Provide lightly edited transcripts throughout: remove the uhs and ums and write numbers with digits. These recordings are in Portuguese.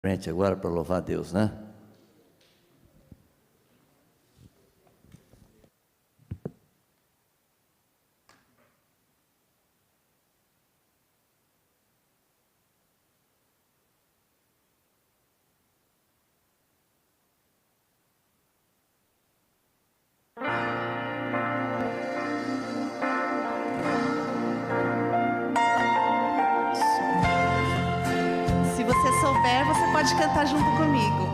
Frente agora para louvar a Deus, né? Se você souber, você pode cantar junto comigo.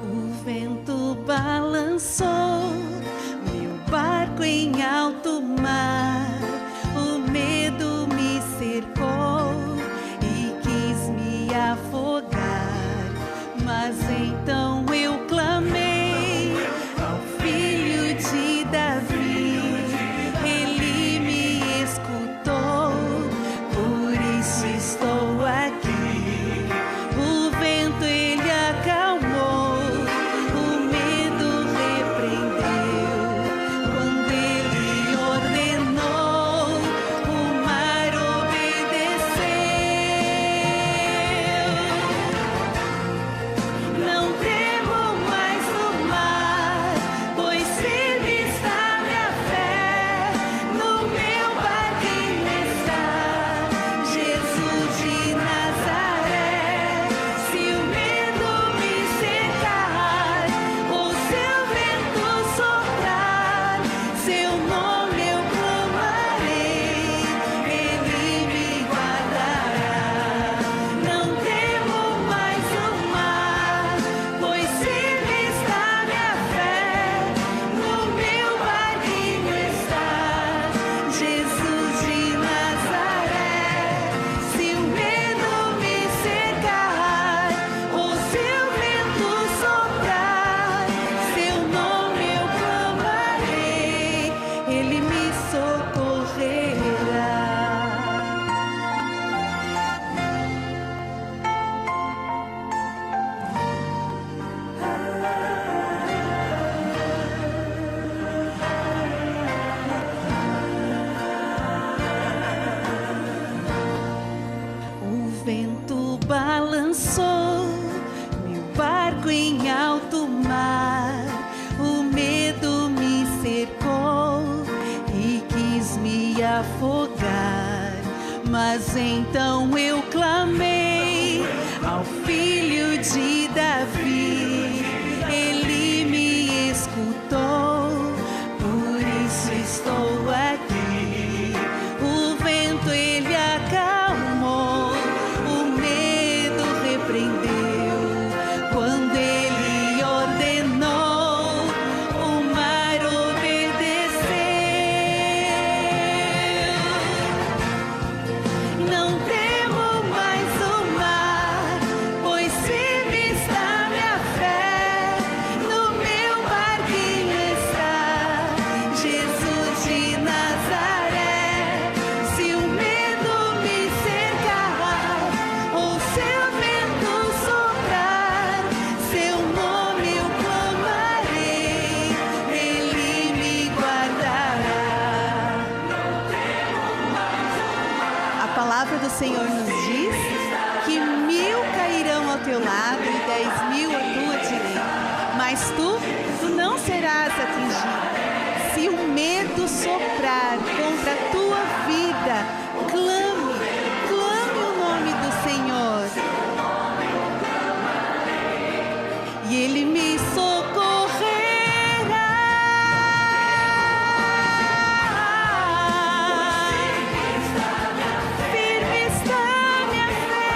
O vento balançou meu barco em alto mar, o medo me cercou e quis me afogar, mas então eu clamei ao Filho de Davi, ele me escutou, por isso estou aqui. O vento ele acalmou, o medo repreendeu, quando ele ordenou, o mar obedeceu. Não temo mais o mar, pois firme está minha fé, no meu barquinho está Jesus de Nazaré. Se o medo me cercar, ou seu vento soprar, seu nome eu clamarei, ele me guardará. Não temo mais o mar, pois firme está minha fé, no meu barquinho está Jesus de Nazaré. Se o medo me cercar, ou seu vento soprar, seu nome eu clamarei, ele me socorrerá. O vento balançou meu barco em alto mar, o medo me cercou e quis me afogar, mas então eu clamei ao Filho de Davi, ele me escutou, por isso estou aqui. O vento ele acalmou, o medo repreendeu, quando ele ordenou, o mar obedeceu. Não temo mais o mar, pois firme está minha fé, no meu barquinho está Jesus de Nazaré. Se o medo me cercar, ou seu vento soprar, seu nome eu clamarei, ele me guardará. A palavra do Senhor nos diz que 1000 cairão ao teu lado e 10.000 à tua direita, mas tu não serás atingido. Se o medo soprar contra a tua vida, clame o nome do Senhor, e ele me socorrerá. Firme está minha fé,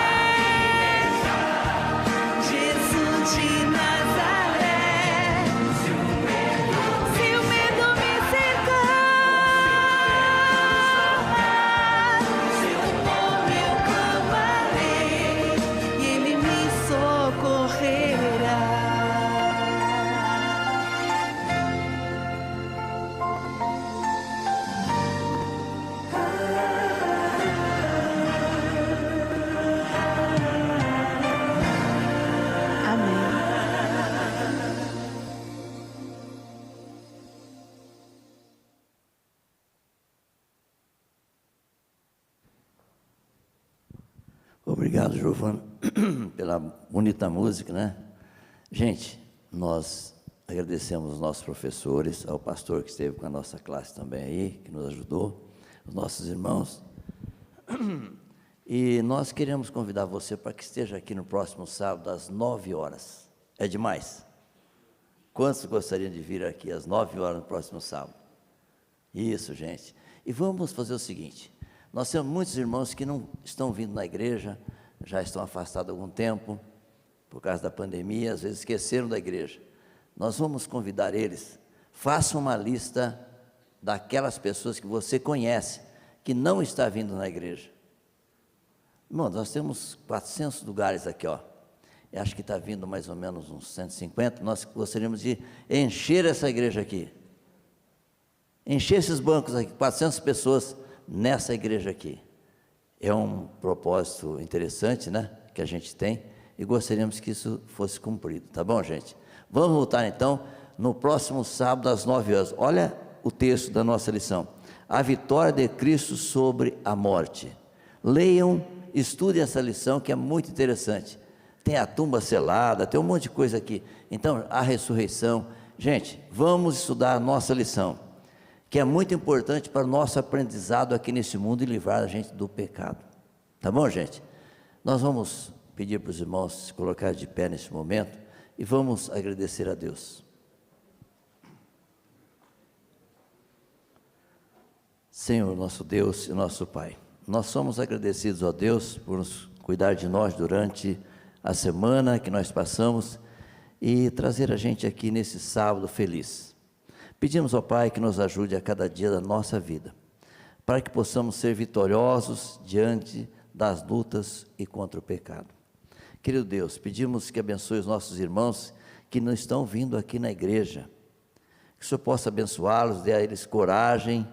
Jesus de Nazaré. Se o medo me cercar, Obrigado, Giovana, pela bonita música, né? Gente, nós agradecemos os nossos professores, ao pastor que esteve com a nossa classe também aí, que nos ajudou, os nossos irmãos. E nós queremos convidar você para que esteja aqui no próximo sábado, às 9 horas. É demais? Quantos gostariam de vir aqui às 9 horas no próximo sábado? Isso, gente. E vamos fazer o seguinte, nós temos muitos irmãos que não estão vindo na igreja, já estão afastados há algum tempo, por causa da pandemia, às vezes esqueceram da igreja. Nós vamos convidar eles, faça uma lista daquelas pessoas que você conhece, que não está vindo na igreja. Irmão, nós temos 400 lugares aqui, ó. Eu acho que está vindo mais ou menos uns 150, nós gostaríamos de encher essa igreja aqui. Encher esses bancos aqui, 400 pessoas nessa igreja aqui. É um propósito interessante, né, que a gente tem, e gostaríamos que isso fosse cumprido, tá bom, gente? Vamos voltar então, no próximo sábado às 9 horas. Olha o texto da nossa lição. A vitória de Cristo sobre a morte. Leiam, estudem essa lição que é muito interessante. Tem a tumba selada, tem um monte de coisa aqui. Então, a ressurreição. Gente, vamos estudar a nossa lição, que é muito importante para o nosso aprendizado aqui nesse mundo e livrar a gente do pecado. Tá bom, gente? Nós vamos pedir para os irmãos se colocar de pé nesse momento e vamos agradecer a Deus. Senhor, nosso Deus e nosso Pai, nós somos agradecidos a Deus por nos cuidar de nós durante a semana que nós passamos e trazer a gente aqui nesse sábado feliz. Pedimos ao Pai que nos ajude a cada dia da nossa vida, para que possamos ser vitoriosos diante das lutas e contra o pecado. Querido Deus, pedimos que abençoe os nossos irmãos que não estão vindo aqui na igreja, que o Senhor possa abençoá-los, dê a eles coragem,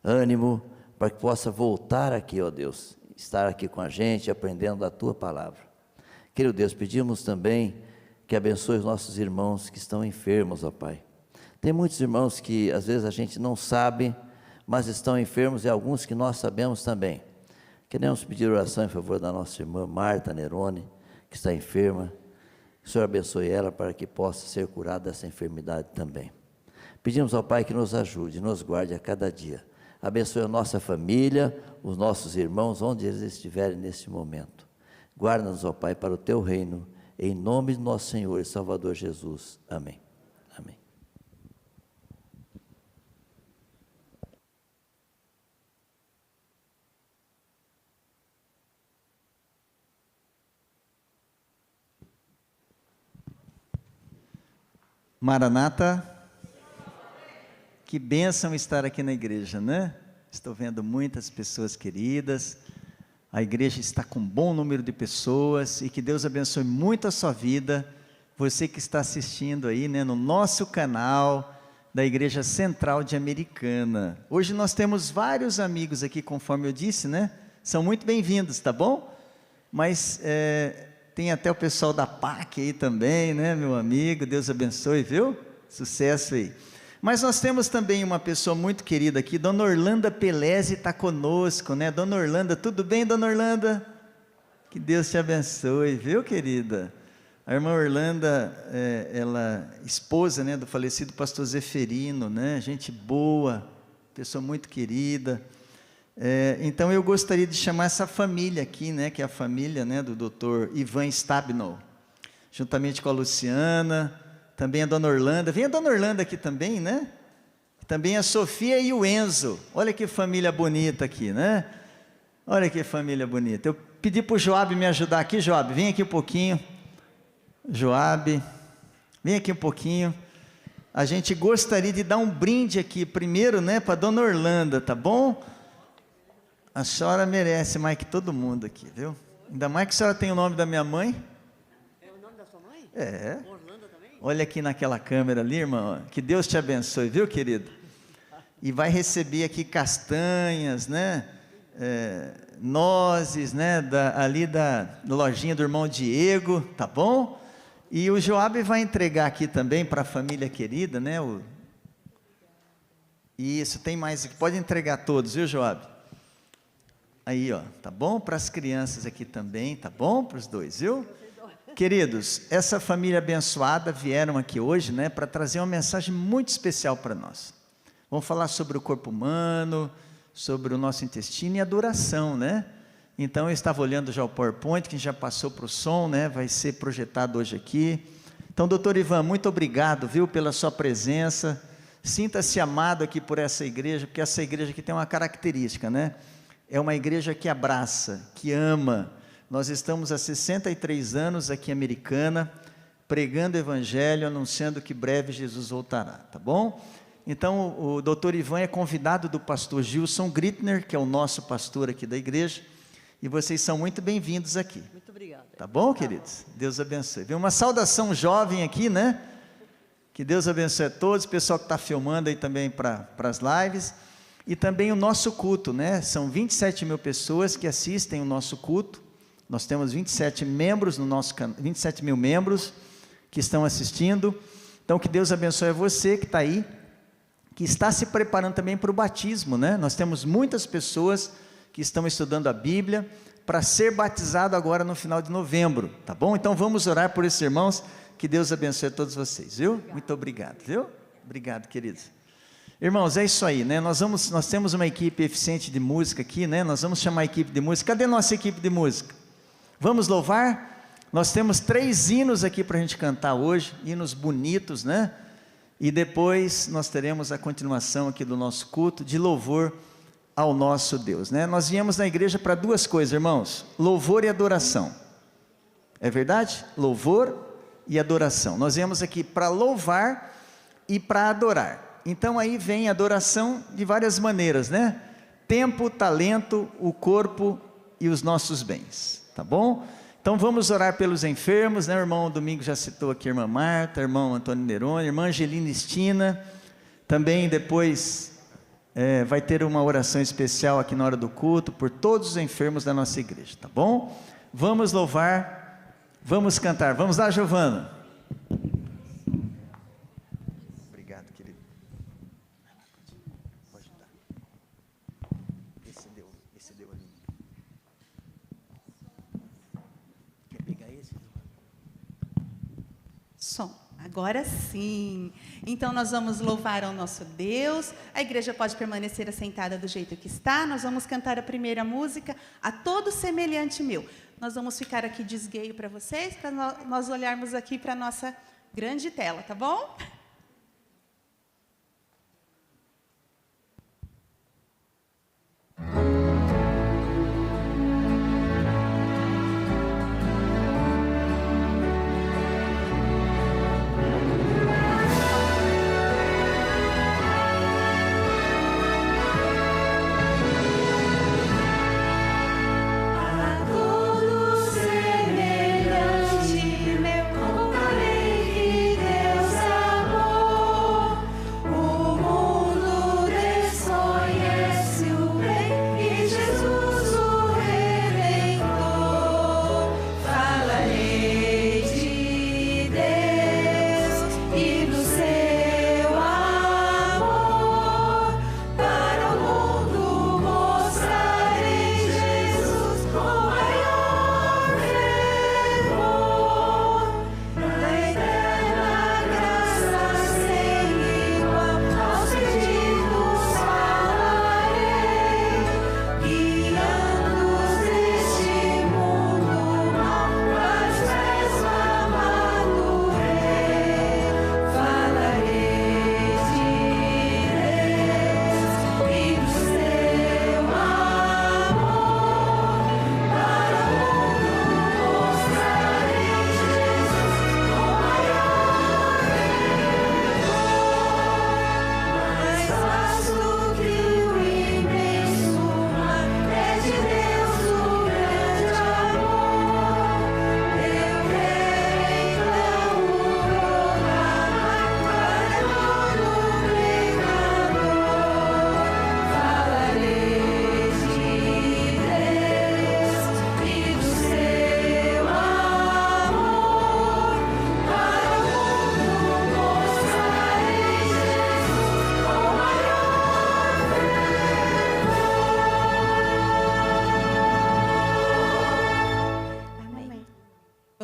ânimo, para que possa voltar aqui, ó Deus, estar aqui com a gente, aprendendo a Tua palavra. Querido Deus, pedimos também que abençoe os nossos irmãos que estão enfermos, ó Pai. Tem muitos irmãos que às vezes a gente não sabe, mas estão enfermos, e alguns que nós sabemos também. Queremos pedir oração em favor da nossa irmã Marta Nerone, que está enferma. Que o Senhor abençoe ela para que possa ser curada dessa enfermidade também. Pedimos ao Pai que nos ajude, nos guarde a cada dia. Abençoe a nossa família, os nossos irmãos, onde eles estiverem nesse momento. Guarda-nos, ó Pai, para o Teu reino, em nome de nosso Senhor e Salvador Jesus. Amém. Amém. Maranata, que bênção estar aqui na igreja, né? Estou vendo muitas pessoas queridas, a igreja está com um bom número de pessoas, e que Deus abençoe muito a sua vida, você que está assistindo aí, né, no nosso canal da Igreja Central de Americana. Hoje nós temos vários amigos aqui, conforme eu disse, né? São muito bem-vindos, tá bom? Mas tem até o pessoal da PAC aí também, né, meu amigo? Deus abençoe, viu? Sucesso aí. Mas nós temos também uma pessoa muito querida aqui, Dona Orlanda Pelezi está conosco, né? Dona Orlanda, tudo bem, Dona Orlanda? Que Deus te abençoe, viu, querida? A irmã Orlanda, ela esposa, né, do falecido pastor Zeferino, né? Gente boa, pessoa muito querida. Então eu gostaria de chamar essa família aqui, né, que é a família, né, do Dr. Ivan Stabnow, juntamente com a Luciana, também a Dona Orlanda. Vem a Dona Orlanda aqui também, né? Também a Sofia e o Enzo. Olha que família bonita aqui, né? Olha que família bonita. Eu pedi para o Joab me ajudar aqui. Joab, vem aqui um pouquinho. Joab, vem aqui um pouquinho. A gente gostaria de dar um brinde aqui primeiro, né, para a Dona Orlanda, tá bom? A senhora merece mais que todo mundo aqui, viu? Ainda mais que a senhora tem o nome da minha mãe. É o nome da sua mãe? É. Orlando também? Olha aqui naquela câmera ali, irmão. Que Deus te abençoe, viu, querido? E vai receber aqui castanhas, né? Nozes, né? Ali da lojinha do irmão Diego, tá bom? E o Joab vai entregar aqui também para a família querida, né? Isso, tem mais aqui. Pode entregar todos, viu, Joab? Aí, ó, tá bom? Para as crianças aqui também, tá bom? Para os dois, viu? Queridos, essa família abençoada vieram aqui hoje, né, para trazer uma mensagem muito especial para nós. Vamos falar sobre o corpo humano, sobre o nosso intestino e adoração, né? Então, eu estava olhando já o PowerPoint, que já passou para o som, né? Vai ser projetado hoje aqui. Então, doutor Ivan, muito obrigado, viu, pela sua presença. Sinta-se amado aqui por essa igreja, porque essa igreja aqui tem uma característica, né? É uma igreja que abraça, que ama. Nós estamos há 63 anos aqui em Americana, pregando o evangelho, anunciando que breve Jesus voltará, tá bom? Então, o doutor Ivan é convidado do pastor Gilson Grittner, que é o nosso pastor aqui da igreja, e vocês são muito bem-vindos aqui. Muito obrigado. Tá bom, queridos? Deus abençoe. Vem uma saudação jovem aqui, né? Que Deus abençoe a todos, o pessoal que está filmando aí também para as lives, e também o nosso culto, né? São 27 mil pessoas que assistem o nosso culto. Nós temos 27 membros no nosso canal, 27 mil membros que estão assistindo. Então, que Deus abençoe a você que está aí, que está se preparando também para o batismo, né? Nós temos muitas pessoas que estão estudando a Bíblia para ser batizado agora no final de novembro, tá bom? Então, vamos orar por esses irmãos. Que Deus abençoe a todos vocês, viu? Muito obrigado, viu? Obrigado, queridos. Irmãos, é isso aí, né? Nós temos uma equipe eficiente de música aqui, né? Nós vamos chamar a equipe de música. Cadê nossa equipe de música? Vamos louvar? Nós temos 3 hinos aqui para a gente cantar hoje, hinos bonitos, né? E depois nós teremos a continuação aqui do nosso culto de louvor ao nosso Deus, né? Nós viemos na igreja para 2 coisas, irmãos: louvor e adoração. É verdade? Louvor e adoração. Nós viemos aqui para louvar e para adorar. Então aí vem adoração de várias maneiras, né? Tempo, talento, o corpo e os nossos bens, tá bom? Então vamos orar pelos enfermos, né? O irmão Domingo já citou aqui a irmã Marta, irmão Antônio Neroni, irmã Angelina Estina. Também depois vai ter uma oração especial aqui na hora do culto por todos os enfermos da nossa igreja, tá bom? Vamos louvar, vamos cantar. Vamos lá, Giovana. Som. Agora sim. Então nós vamos louvar ao nosso Deus. A igreja pode permanecer assentada do jeito que está. Nós vamos cantar a primeira música, A Todo Semelhante Meu. Nós vamos ficar aqui de esgueio para vocês, para nós olharmos aqui para a nossa grande tela, tá bom? Semelhante meu, como falei que Deus amou.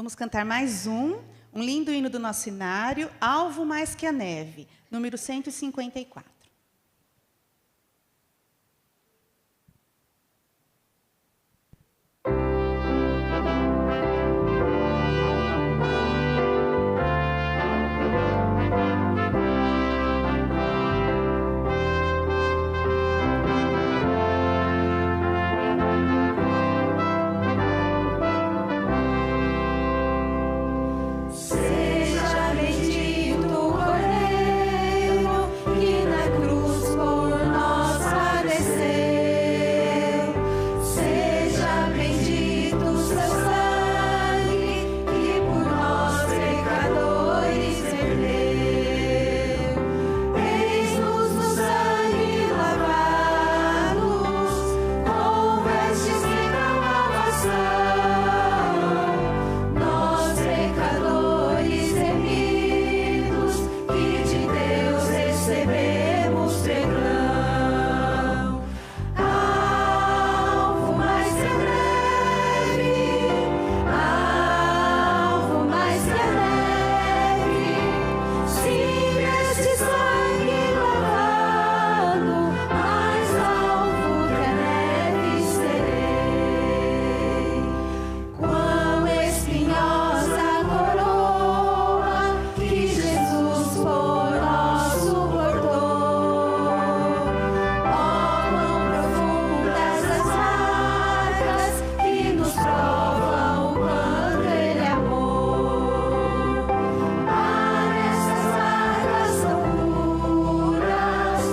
Vamos cantar mais um lindo hino do nosso inário, Alvo Mais Que a Neve, número 154. Seja bendito o Cordeiro que na cruz por nós padeceu. Seja bendito o seu sangue que por nós pecadores verteu. Eis-nos no sangue lavados, com vestes que dão salvação. Nós pecadores remidos, que de Deus recebemos perdão. Alvo mais que a neve, alvo mais que a neve, sim, este sangue lavado, mais alvo que a neve serei. Quão espinhosa a coroa que Jesus por nós suportou. Ó, quão profundas as marcas que nos provam o quanto Ele amou. Ah, nessas marcas são puras,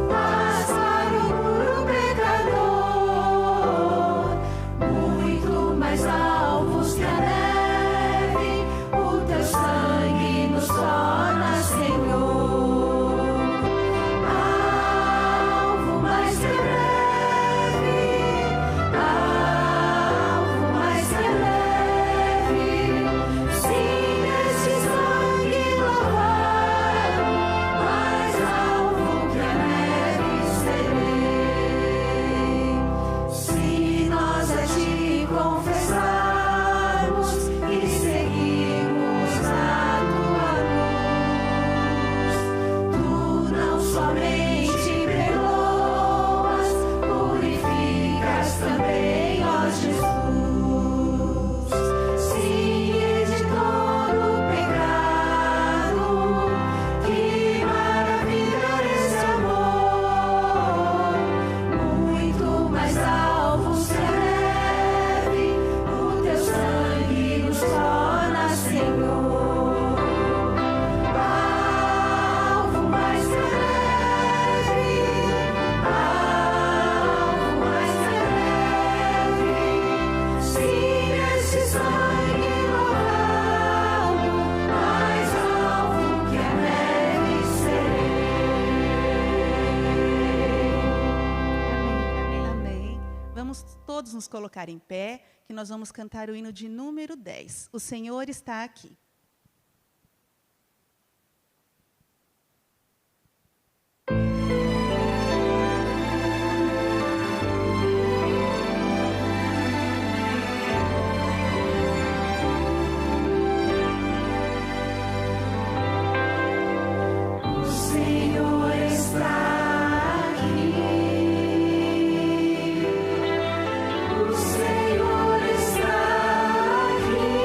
paz para o puro pecador. Muito mais alvos que a neve, o teu sangue nos torna, Senhor. Alvo mais que a neve, alvo mais que a neve, sim, este sangue lavado, mais alvo que a neve serei. Se nós a ti confessarmos e seguirmos a tua luz, tu não somente perdoas, purificas também, ó Jesus. Sim, de todo pecado, que maravilha esse amor. Muito mais alvos que a neve, o teu sangue nos torna, Senhor. Alvo mais que a neve, alvo mais que a neve, sim, este sangue lavado, mais alvo que a neve serei. Amém. Vamos todos nos colocar em pé, que nós vamos cantar o hino de número 10. O Senhor está aqui. O Senhor está aqui. O Senhor está aqui.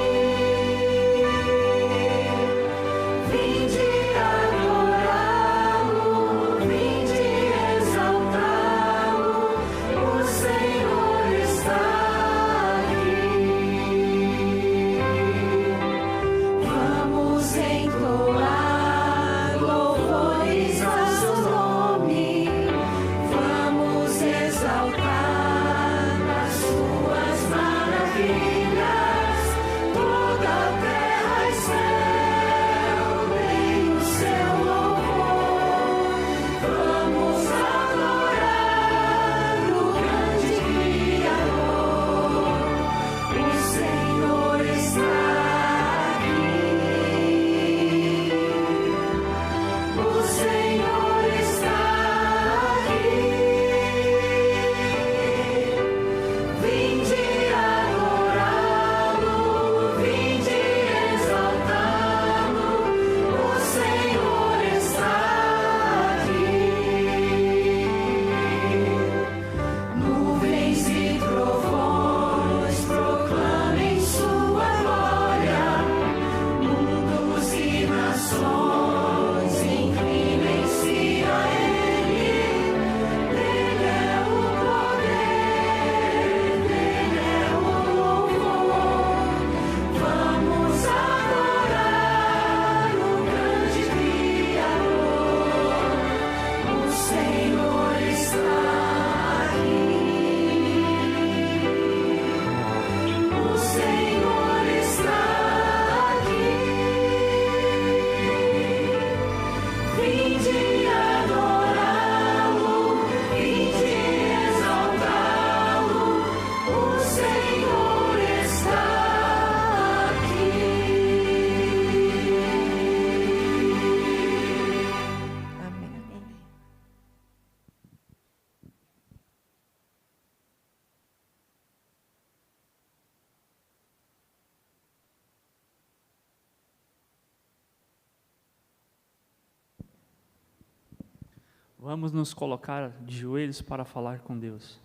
Vamos nos colocar de joelhos para falar com Deus.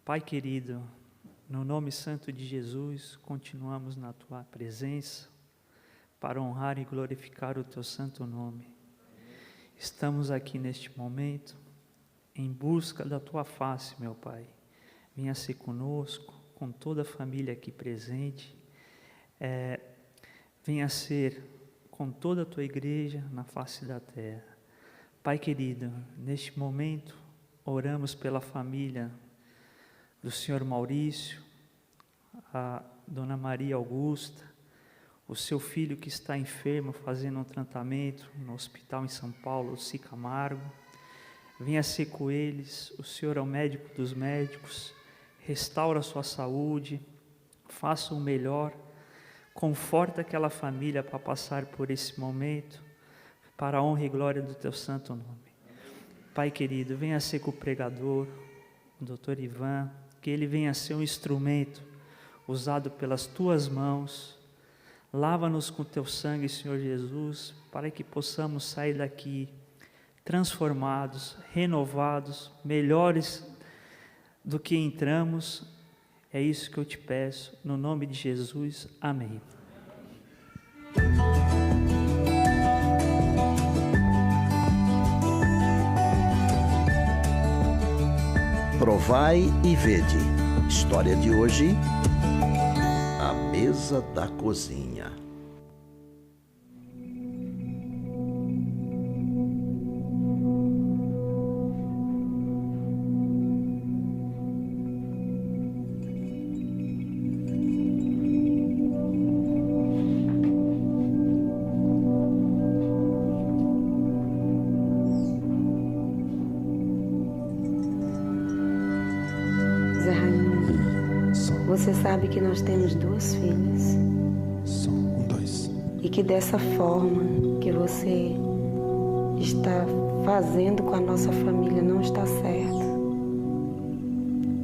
Pai querido, no nome santo de Jesus, continuamos na Tua presença para honrar e glorificar o Teu santo nome. Estamos aqui neste momento em busca da Tua face, meu Pai. Venha ser conosco, com toda a família aqui presente. Venha ser com toda a Tua igreja na face da terra. Pai querido, neste momento oramos pela família do Senhor Maurício, a Dona Maria Augusta, o seu filho que está enfermo, fazendo um tratamento no hospital em São Paulo, Luci Camargo. Venha ser com eles, o Senhor é o médico dos médicos, restaura a sua saúde, faça o melhor, conforta aquela família para passar por esse momento, para a honra e glória do Teu santo nome. Pai querido, venha ser com o pregador, o Dr. Ivan, que ele venha ser um instrumento usado pelas Tuas mãos. Lava-nos com Teu sangue, Senhor Jesus, para que possamos sair daqui transformados, renovados, melhores do que entramos. É isso que eu te peço, no nome de Jesus, amém. Provai e vede. História de hoje: a mesa da cozinha. Você sabe que nós temos 2 filhas. Só 2. E que dessa forma que você está fazendo com a nossa família não está certo.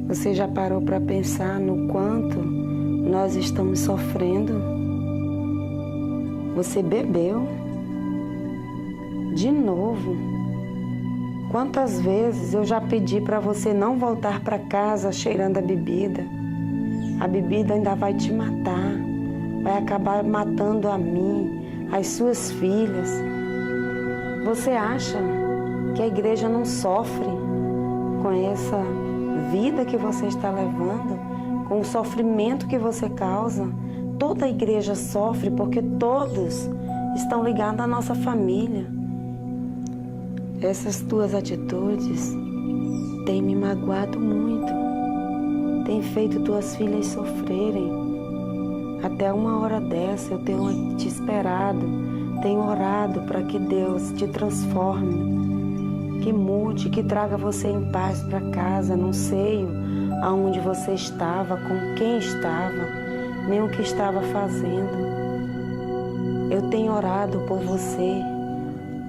Você já parou para pensar no quanto nós estamos sofrendo? Você bebeu de novo. Quantas vezes eu já pedi para você não voltar para casa cheirando a bebida? A bebida ainda vai te matar, vai acabar matando a mim, as suas filhas. Você acha que a igreja não sofre com essa vida que você está levando, com o sofrimento que você causa? Toda a igreja sofre porque todos estão ligados à nossa família. Essas tuas atitudes têm me magoado muito. Tem feito tuas filhas sofrerem. Até uma hora dessa eu tenho te esperado, tenho orado para que Deus te transforme, que mude, que traga você em paz para casa. Não sei aonde você estava, com quem estava, nem o que estava fazendo. Eu tenho orado por você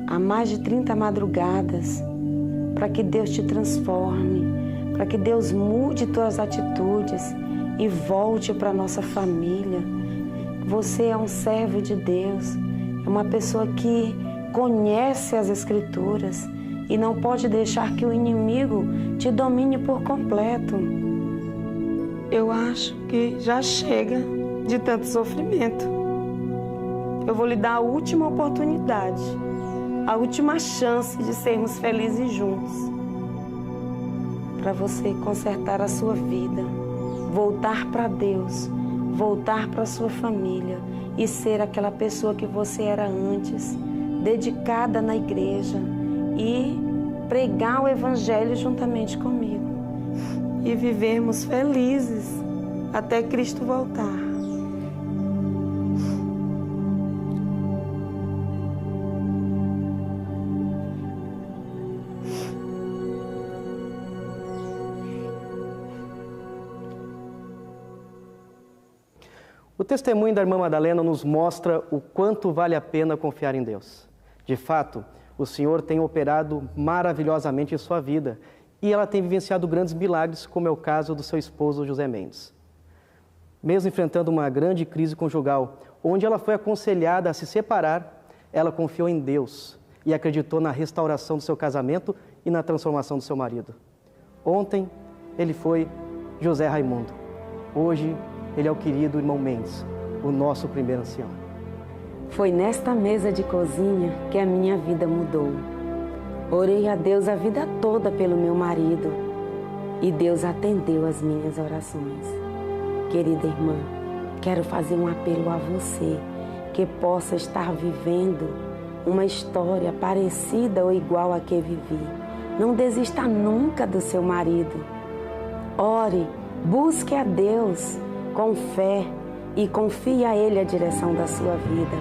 há mais de 30 madrugadas, para que Deus te transforme, para que Deus mude tuas atitudes e volte para a nossa família. Você é um servo de Deus, é uma pessoa que conhece as Escrituras e não pode deixar que o inimigo te domine por completo. Eu acho que já chega de tanto sofrimento. Eu vou lhe dar a última oportunidade, a última chance de sermos felizes juntos, para você consertar a sua vida, voltar para Deus, voltar para a sua família e ser aquela pessoa que você era antes, dedicada na igreja e pregar o Evangelho juntamente comigo e vivermos felizes até Cristo voltar. O testemunho da irmã Madalena nos mostra o quanto vale a pena confiar em Deus. De fato, o Senhor tem operado maravilhosamente em sua vida e ela tem vivenciado grandes milagres, como é o caso do seu esposo José Mendes. Mesmo enfrentando uma grande crise conjugal, onde ela foi aconselhada a se separar, ela confiou em Deus e acreditou na restauração do seu casamento e na transformação do seu marido. Ontem, ele foi José Raimundo. Hoje, ele é o querido irmão Mendes, o nosso primeiro ancião. Foi nesta mesa de cozinha que a minha vida mudou. Orei a Deus a vida toda pelo meu marido e Deus atendeu as minhas orações. Querida irmã, quero fazer um apelo a você que possa estar vivendo uma história parecida ou igual à que vivi. Não desista nunca do seu marido. Ore, busque a Deus com fé e confie a Ele a direção da sua vida.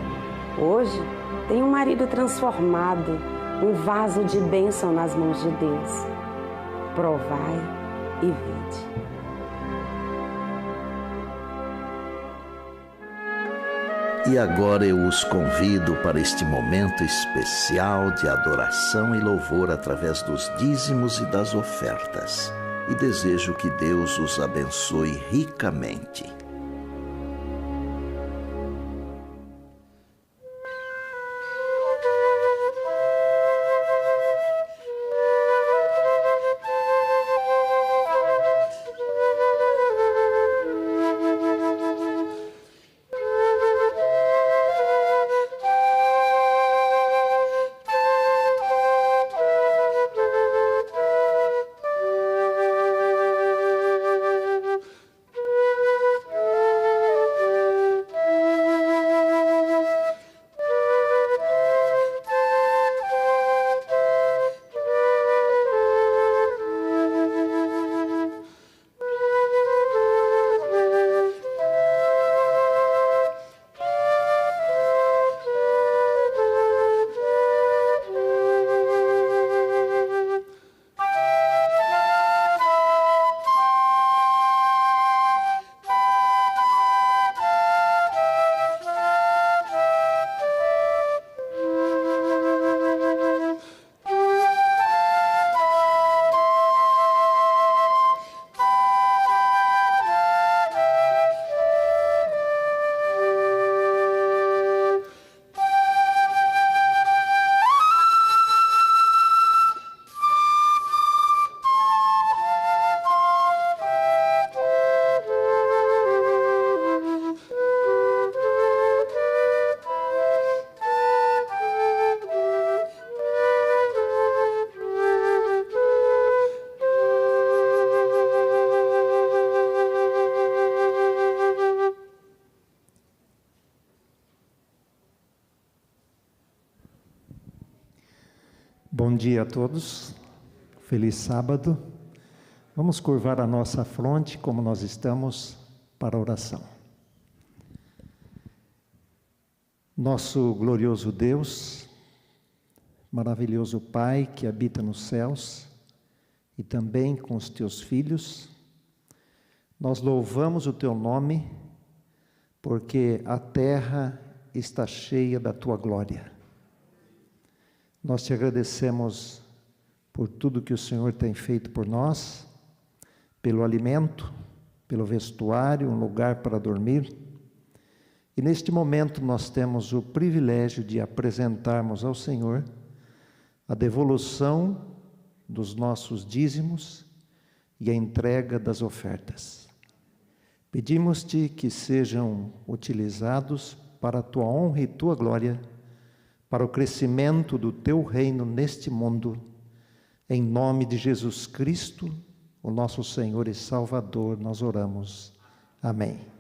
Hoje, tem um marido transformado, um vaso de bênção nas mãos de Deus. Provai e vede. E agora eu os convido para este momento especial de adoração e louvor através dos dízimos e das ofertas. E desejo que Deus os abençoe ricamente. Bom dia a todos, feliz sábado. Vamos curvar a nossa fronte como nós estamos para a oração. Nosso glorioso Deus, maravilhoso Pai que habita nos céus e também com os teus filhos, nós louvamos o teu nome porque a terra está cheia da tua glória. Nós te agradecemos por tudo que o Senhor tem feito por nós, pelo alimento, pelo vestuário, um lugar para dormir. E neste momento nós temos o privilégio de apresentarmos ao Senhor a devolução dos nossos dízimos e a entrega das ofertas. Pedimos-te que sejam utilizados para a tua honra e tua glória, para o crescimento do teu reino neste mundo, em nome de Jesus Cristo, o nosso Senhor e Salvador, nós oramos. Amém.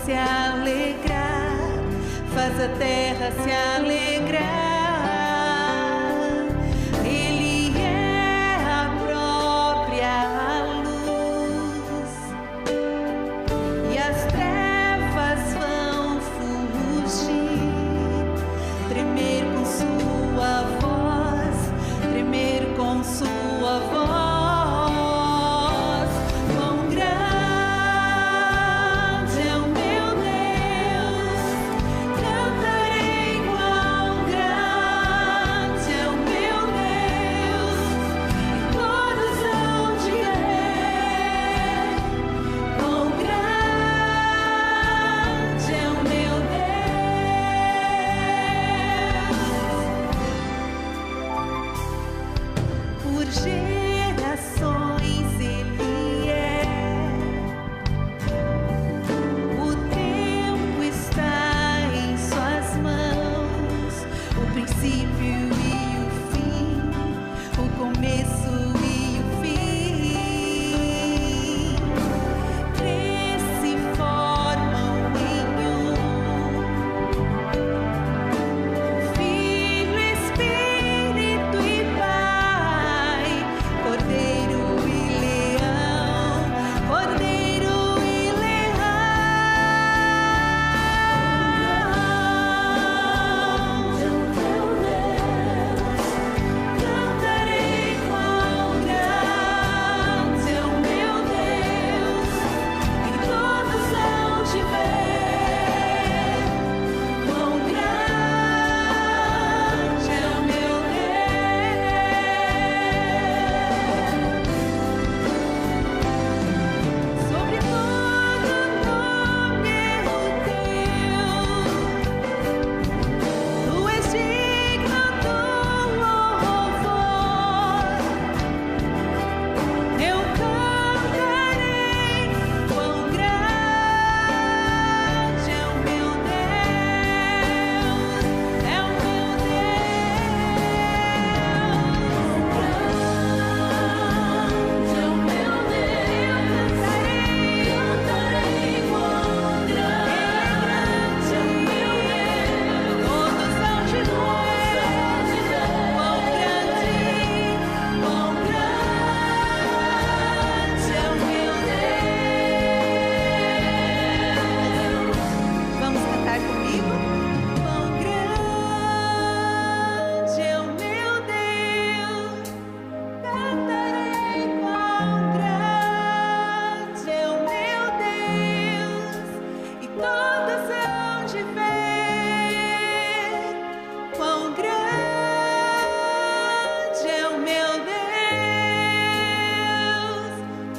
se alegrar, faz a terra se alegrar. Ele é a própria luz e as trevas vão fugir, tremer com sua voz, tremer com sua voz.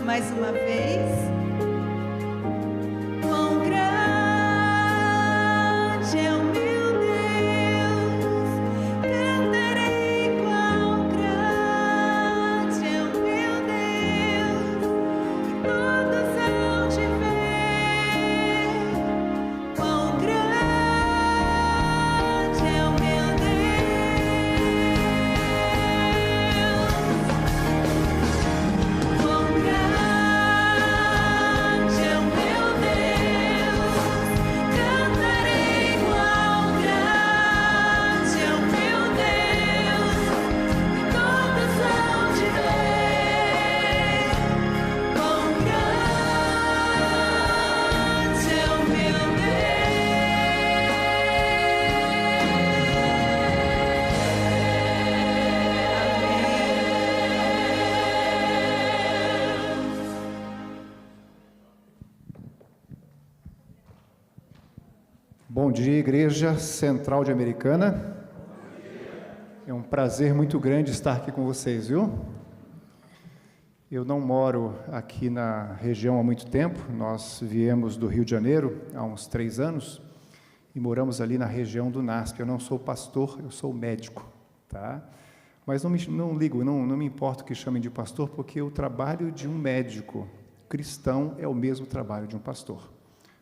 Mais uma vez. Quão grande é o meu Deus, cantarei quão grande é o meu Deus, e todos hão de ver quão grande é o meu Deus. Quão grande é o meu Deus, cantarei quão grande é o meu Deus, e todos hão de ver quão grande é o meu Bom dia, Igreja Central de Americana. É um prazer muito grande estar aqui com vocês, viu? Eu não moro aqui na região há muito tempo. Nós viemos do Rio de Janeiro há uns 3 anos e moramos ali na região do NASP. Eu não sou pastor, eu sou médico, tá? Mas não me importo que chamem de pastor, porque o trabalho de um médico cristão é o mesmo trabalho de um pastor.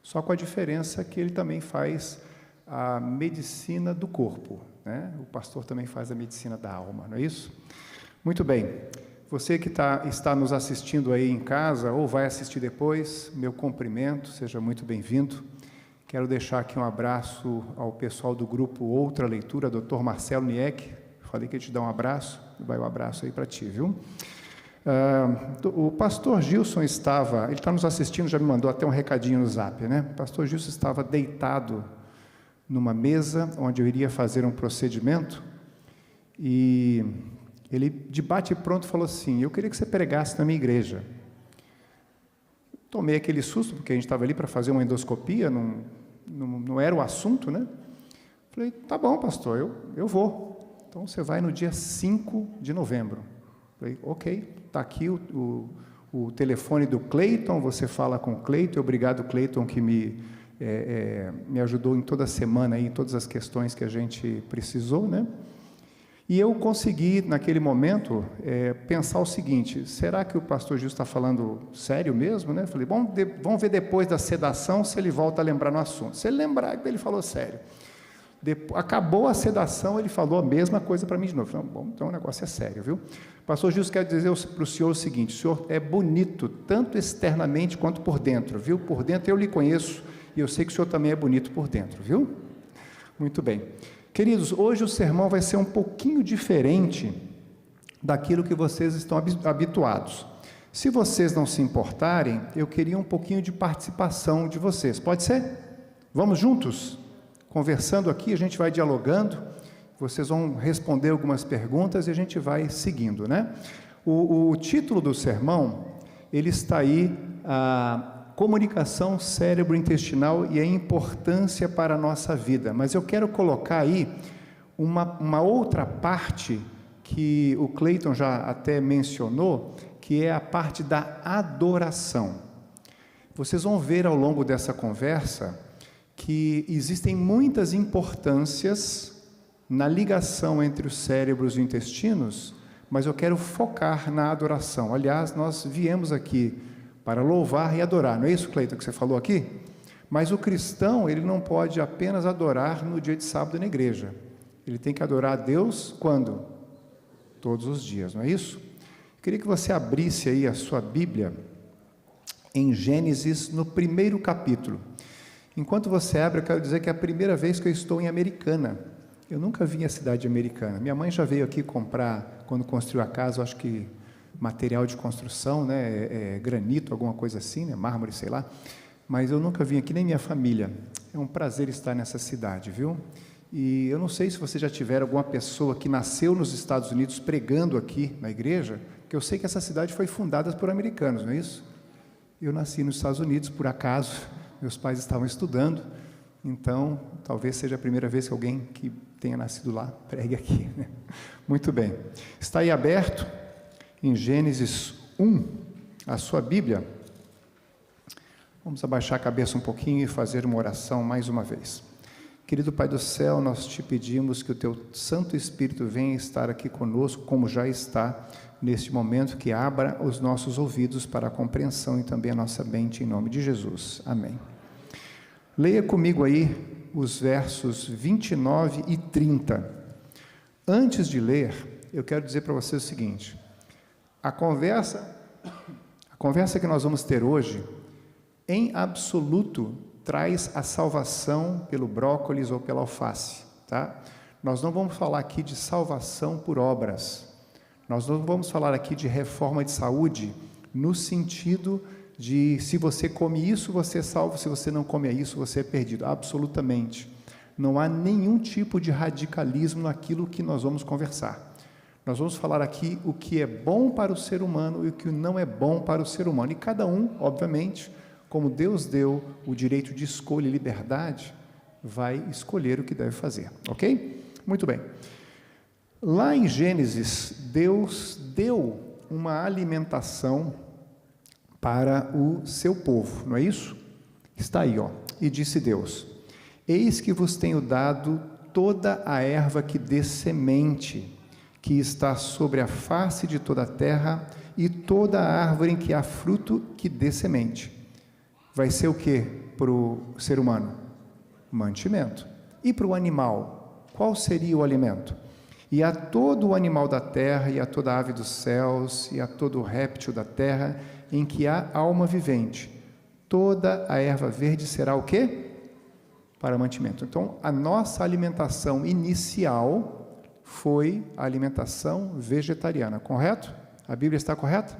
Só com a diferença que ele também faz a medicina do corpo, né? O pastor também faz a medicina da alma, não é isso? Muito bem. Você que está nos assistindo aí em casa ou vai assistir depois, meu cumprimento, seja muito bem-vindo. Quero deixar aqui um abraço ao pessoal do grupo Outra Leitura, Dr. Marcelo Nieck. Falei que ia te dar um abraço, vai um abraço aí para ti, viu? O pastor Gilson ele está nos assistindo, já me mandou até um recadinho no zap, né? O pastor Gilson estava deitado numa mesa onde eu iria fazer um procedimento e ele, de bate pronto, falou assim: eu queria que você pregasse na minha igreja. Tomei aquele susto, porque a gente estava ali para fazer uma endoscopia, não era o assunto, né? Falei, tá bom, pastor, eu vou. Então, você vai no dia 5 de novembro. Falei, ok, está aqui o telefone do Cleiton, você fala com o Cleiton, obrigado, Cleiton, que me ajudou em toda a semana, aí, em todas as questões que a gente precisou, né? E eu consegui, naquele momento, pensar o seguinte: será que o pastor Gil está falando sério mesmo, né? Falei, vamos ver depois da sedação se ele volta a lembrar no assunto. Se ele lembrar, ele falou sério. Acabou a sedação, ele falou a mesma coisa para mim de novo. Falei, bom, então o negócio é sério, viu? Pastor Gil, quero dizer para o senhor o seguinte: o senhor é bonito, tanto externamente quanto por dentro, viu? Por dentro eu lhe conheço e eu sei que o senhor também é bonito por dentro, viu? Muito bem. Queridos, hoje o sermão vai ser um pouquinho diferente daquilo que vocês estão habituados. Se vocês não se importarem, eu queria um pouquinho de participação de vocês. Pode ser? Vamos juntos? Conversando aqui, a gente vai dialogando, vocês vão responder algumas perguntas e a gente vai seguindo, né? O título do sermão, ele está aí, a comunicação cérebro-intestinal e a importância para a nossa vida. Mas eu quero colocar aí uma outra parte que o Cleiton já até mencionou, que é a parte da adoração. Vocês vão ver ao longo dessa conversa que existem muitas importâncias na ligação entre os cérebros e os intestinos, mas eu quero focar na adoração. Aliás, nós viemos aqui para louvar e adorar, não é isso, Cleiton, que você falou aqui? Mas o cristão, ele não pode apenas adorar no dia de sábado na igreja. Ele tem que adorar a Deus quando? Todos os dias, não é isso? Eu queria que você abrisse aí a sua Bíblia em Gênesis, no 1º capítulo. Enquanto você abre, eu quero dizer que é a primeira vez que eu estou em Americana. Eu nunca vim à cidade americana. Minha mãe já veio aqui comprar, quando construiu a casa, acho que material de construção, né, granito, alguma coisa assim, né, mármore, sei lá. Mas eu nunca vim aqui, nem minha família. É um prazer estar nessa cidade, viu? E eu não sei se você já tiver alguma pessoa que nasceu nos Estados Unidos pregando aqui na igreja, porque eu sei que essa cidade foi fundada por americanos, não é isso? Eu nasci nos Estados Unidos, por acaso. Meus pais estavam estudando, então talvez seja a primeira vez que alguém que tenha nascido lá pregue aqui, né? Muito bem. Está aí aberto em Gênesis 1, a sua Bíblia. Vamos abaixar a cabeça um pouquinho e fazer uma oração mais uma vez. Querido Pai do céu, nós te pedimos que o teu Santo Espírito venha estar aqui conosco, como já está neste momento, que abra os nossos ouvidos para a compreensão e também a nossa mente, em nome de Jesus. Amém. Leia comigo aí os versos 29 e 30. Antes de ler, eu quero dizer para vocês o seguinte: a conversa que nós vamos ter hoje, em absoluto, traz a salvação pelo brócolis ou pela alface, tá? Nós não vamos falar aqui de salvação por obras. Nós não vamos falar aqui de reforma de saúde no sentido de se você come isso, você é salvo, se você não come isso, você é perdido. Absolutamente. Não há nenhum tipo de radicalismo naquilo que nós vamos conversar. Nós vamos falar aqui o que é bom para o ser humano e o que não é bom para o ser humano. E cada um, obviamente, como Deus deu o direito de escolha e liberdade, vai escolher o que deve fazer. Ok? Muito bem. Lá em Gênesis, Deus deu uma alimentação para o seu povo, não é isso? Está aí, ó. E disse Deus: eis que vos tenho dado toda a erva que dê semente, que está sobre a face de toda a terra, e toda a árvore em que há fruto que dê semente. Vai ser o que para o ser humano? Mantimento. E para o animal? Qual seria o alimento? E a todo o animal da terra, e a toda ave dos céus, e a todo o réptil da terra, em que há alma vivente, toda a erva verde será o quê? para mantimento. Então, a nossa alimentação inicial foi a alimentação vegetariana, correto? A Bíblia está correta?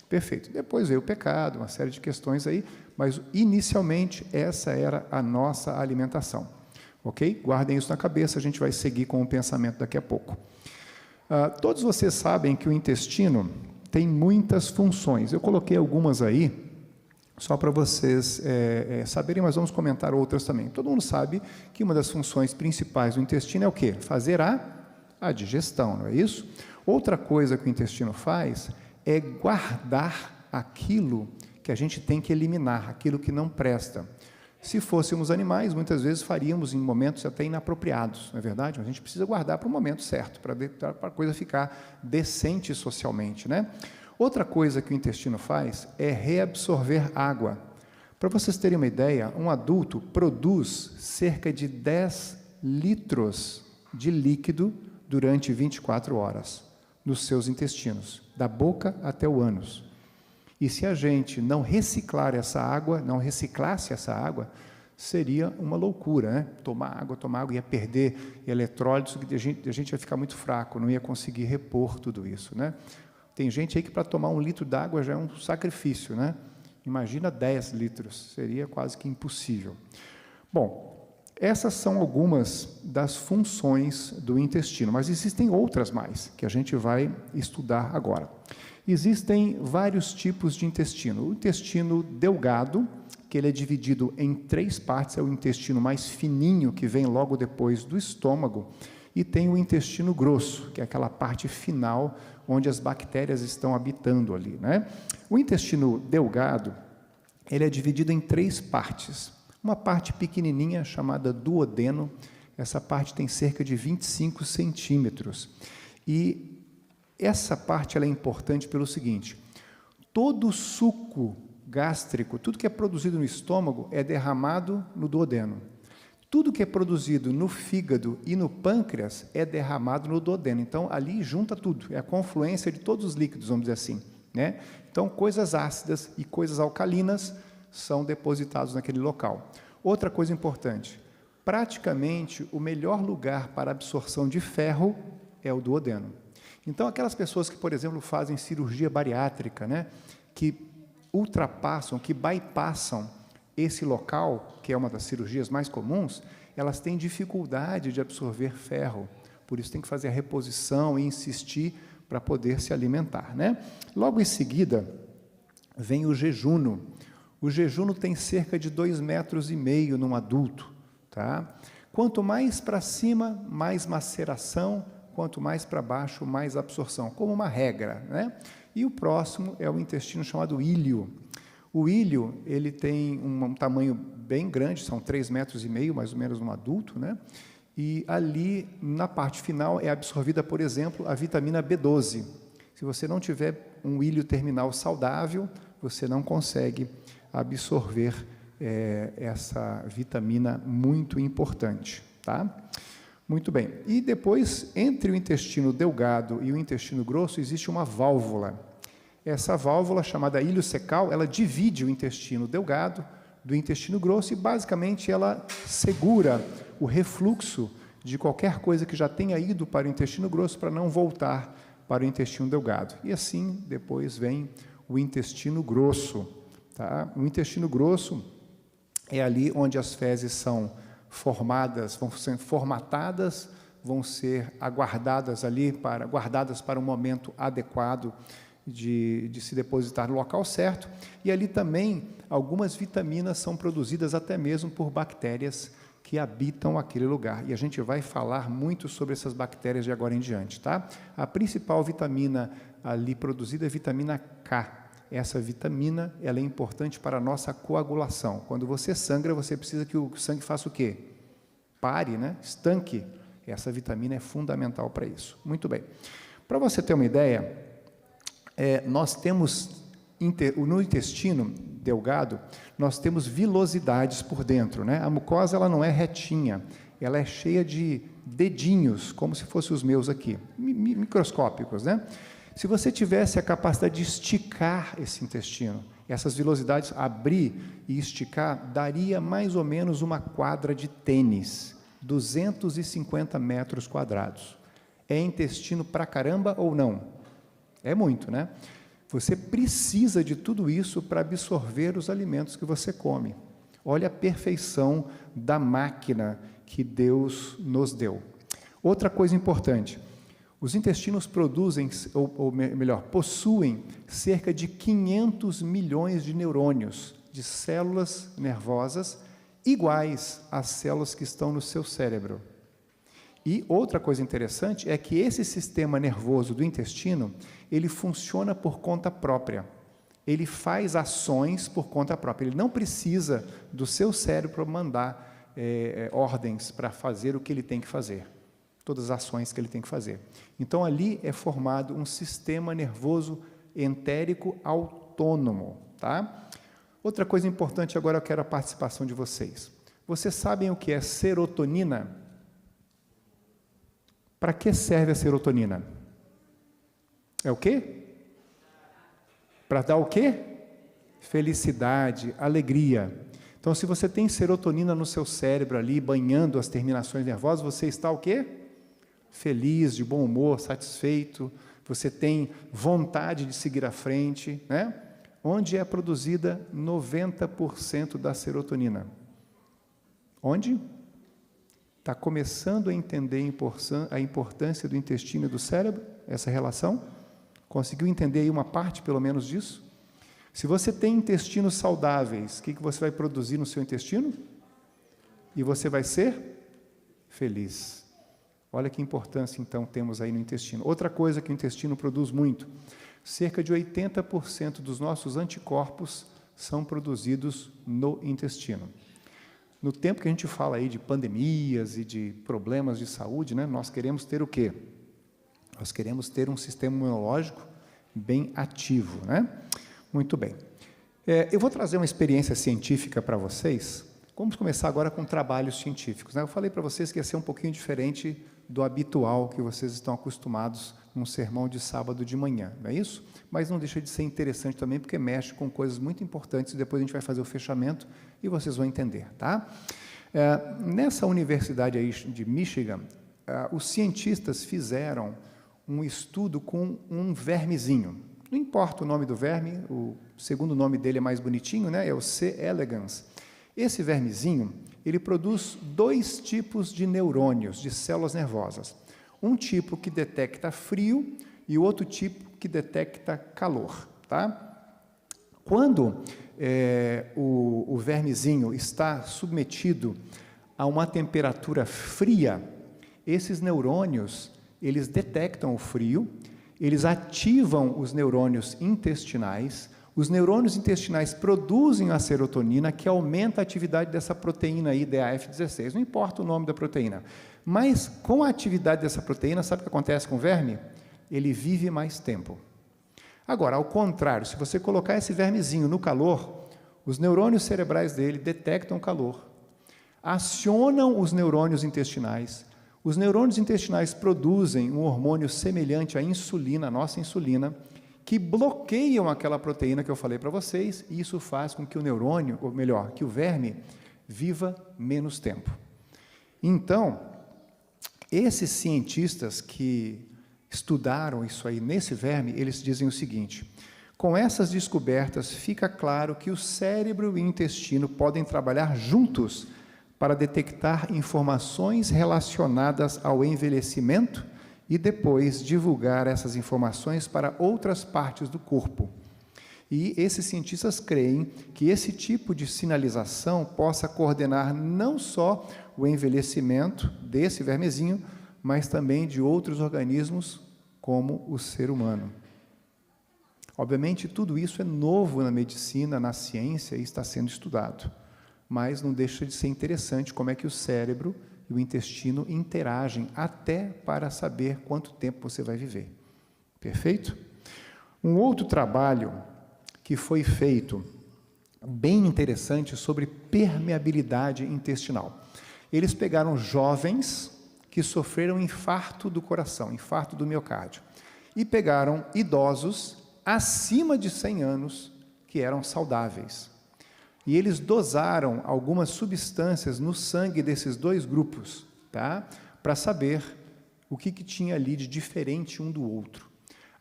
Perfeito. Depois veio o pecado, uma série de questões aí, mas inicialmente essa era a nossa alimentação. Ok? Guardem isso na cabeça, a gente vai seguir com o pensamento daqui a pouco. Todos vocês sabem que o intestino tem muitas funções. Eu coloquei algumas aí, só para vocês saberem, mas vamos comentar outras também. Todo mundo sabe que uma das funções principais do intestino é o quê? Fazer a digestão, não é isso? Outra coisa que o intestino faz é guardar aquilo que a gente tem que eliminar, aquilo que não presta. Se fôssemos animais, muitas vezes faríamos em momentos até inapropriados, não é verdade? Mas a gente precisa guardar para o momento certo, para a coisa ficar decente socialmente, né? Outra coisa que o intestino faz é reabsorver água. Para vocês terem uma ideia, um adulto produz cerca de 10 litros de líquido durante 24 horas nos seus intestinos, da boca até o ânus. E se a gente não reciclar essa água, não reciclasse essa água, seria uma loucura, né? Tomar água, ia perder eletrólitos, a gente ia ficar muito fraco, não ia conseguir repor tudo isso, né? Tem gente aí que para tomar 1 litro d'água já é um sacrifício, né? Imagina 10 litros, seria quase que impossível. Bom, essas são algumas das funções do intestino, mas existem outras mais, que a gente vai estudar agora. Existem vários tipos de intestino. O intestino delgado, que ele é dividido em 3 partes, é o intestino mais fininho, que vem logo depois do estômago, e tem o intestino grosso, que é aquela parte final, onde as bactérias estão habitando ali, né? O intestino delgado, ele é dividido em 3 partes. Uma parte pequenininha, chamada duodeno, essa parte tem cerca de 25 centímetros. E essa parte ela é importante pelo seguinte: todo o suco gástrico, tudo que é produzido no estômago é derramado no duodeno. Tudo que é produzido no fígado e no pâncreas é derramado no duodeno. Então, ali junta tudo, é a confluência de todos os líquidos, vamos dizer assim, né? Então, coisas ácidas e coisas alcalinas são depositados naquele local. Outra coisa importante, praticamente o melhor lugar para absorção de ferro é o duodeno. Então, aquelas pessoas que, por exemplo, fazem cirurgia bariátrica, né, que ultrapassam, que bypassam esse local, que é uma das cirurgias mais comuns, elas têm dificuldade de absorver ferro. Por isso tem que fazer a reposição e insistir para poder se alimentar, né? Logo em seguida, vem o jejuno. O jejuno tem cerca de 2,5 metros num adulto, tá? Quanto mais para cima, mais maceração, quanto mais para baixo, mais absorção, como uma regra, né? E o próximo é o intestino chamado íleo. O íleo, ele tem um tamanho bem grande, são 3,5 metros, mais ou menos num adulto, né? E ali, na parte final, é absorvida, por exemplo, a vitamina B12. Se você não tiver um íleo terminal saudável, você não consegue absorver essa vitamina muito importante, tá? Muito bem. E depois, entre o intestino delgado e o intestino grosso, existe uma válvula. Essa válvula, chamada íleo cecal, ela divide o intestino delgado do intestino grosso e, basicamente, ela segura o refluxo de qualquer coisa que já tenha ido para o intestino grosso para não voltar para o intestino delgado. E assim, depois vem o intestino grosso. Tá? O intestino grosso é ali onde as fezes são formadas, vão ser formatadas, vão ser aguardadas ali, guardadas para um momento adequado de se depositar no local certo. E ali também algumas vitaminas são produzidas até mesmo por bactérias que habitam aquele lugar. E a gente vai falar muito sobre essas bactérias de agora em diante, tá? A principal vitamina ali produzida é a vitamina K. Essa vitamina, ela é importante para a nossa coagulação. Quando você sangra, você precisa que o sangue faça o quê? Pare, né? Estanque. Essa vitamina é fundamental para isso. Muito bem. Para você ter uma ideia, nós temos, no intestino delgado, nós temos vilosidades por dentro, né? A mucosa, ela não é retinha, ela é cheia de dedinhos, como se fossem os meus aqui, microscópicos, né? Se você tivesse a capacidade de esticar esse intestino Essas vilosidades, abrir e esticar, daria mais ou menos uma quadra de tênis, 250 metros quadrados. É intestino pra caramba ou não? É muito, né? Você precisa de tudo isso para absorver os alimentos que você come. Olha a perfeição da máquina que Deus nos deu. Outra coisa importante, os intestinos produzem, ou melhor, possuem cerca de 500 milhões de neurônios, de células nervosas, iguais às células que estão no seu cérebro. E outra coisa interessante é que esse sistema nervoso do intestino, ele funciona por conta própria. Ele faz ações por conta própria. Ele não precisa do seu cérebro mandar ordens para fazer o que ele tem que fazer. Todas as ações que ele tem que fazer. Então, ali é formado um sistema nervoso entérico autônomo. Tá? Outra coisa importante, agora eu quero a participação de vocês. Vocês sabem o que é serotonina? Para que serve a serotonina? É o quê? Para dar o quê? Felicidade, alegria. Então, se você tem serotonina no seu cérebro ali, banhando as terminações nervosas, você está o quê? Feliz, de bom humor, satisfeito, você tem vontade de seguir à frente, né? Onde é produzida 90% da serotonina? Onde? Está começando a entender a importância do intestino e do cérebro, essa relação? Conseguiu entender aí uma parte, pelo menos, disso? Se você tem intestinos saudáveis, o que você vai produzir no seu intestino? E você vai ser feliz. Olha que importância, então, temos aí no intestino. Outra coisa que o intestino produz muito, cerca de 80% dos nossos anticorpos são produzidos no intestino. No tempo que a gente fala aí de pandemias e de problemas de saúde, né, nós queremos ter o quê? Nós queremos ter um sistema imunológico bem ativo, né? Muito bem. Eu vou trazer uma experiência científica para vocês. Vamos começar agora com trabalhos científicos, né? Eu falei para vocês que ia ser um pouquinho diferente do habitual que vocês estão acostumados num sermão de sábado de manhã, não é isso? Mas não deixa de ser interessante também, porque mexe com coisas muito importantes, depois a gente vai fazer o fechamento e vocês vão entender, tá? Nessa universidade aí de Michigan, os cientistas fizeram um estudo com um vermezinho. Não importa o nome do verme, o segundo nome dele é mais bonitinho, né? É o C. elegans. Esse vermezinho, ele produz 2 tipos de neurônios, de células nervosas. Um tipo que detecta frio e o outro tipo que detecta calor. Tá? Quando o vermezinho está submetido a uma temperatura fria, esses neurônios, eles detectam o frio, eles ativam os neurônios intestinais. Os neurônios intestinais produzem a serotonina, que aumenta a atividade dessa proteína aí, DAF16. Não importa o nome da proteína. Mas, com a atividade dessa proteína, sabe o que acontece com o verme? Ele vive mais tempo. Agora, ao contrário, se você colocar esse vermezinho no calor, os neurônios cerebrais dele detectam o calor, acionam os neurônios intestinais. Os neurônios intestinais produzem um hormônio semelhante à insulina, a nossa insulina, que bloqueiam aquela proteína que eu falei para vocês, e isso faz com que o neurônio, ou melhor, que o verme, viva menos tempo. Então, esses cientistas que estudaram isso aí nesse verme, eles dizem o seguinte: com essas descobertas, fica claro que o cérebro e o intestino podem trabalhar juntos para detectar informações relacionadas ao envelhecimento e depois divulgar essas informações para outras partes do corpo. E esses cientistas creem que esse tipo de sinalização possa coordenar não só o envelhecimento desse vermezinho, mas também de outros organismos, como o ser humano. Obviamente, tudo isso é novo na medicina, na ciência, e está sendo estudado. Mas não deixa de ser interessante como é que o cérebro e o intestino interagem até para saber quanto tempo você vai viver. Perfeito? Um outro trabalho que foi feito, bem interessante, sobre permeabilidade intestinal. Eles pegaram jovens que sofreram infarto do coração, infarto do miocárdio, e pegaram idosos acima de 100 anos que eram saudáveis. E eles dosaram algumas substâncias no sangue desses dois grupos, tá? Para saber o que tinha ali de diferente um do outro.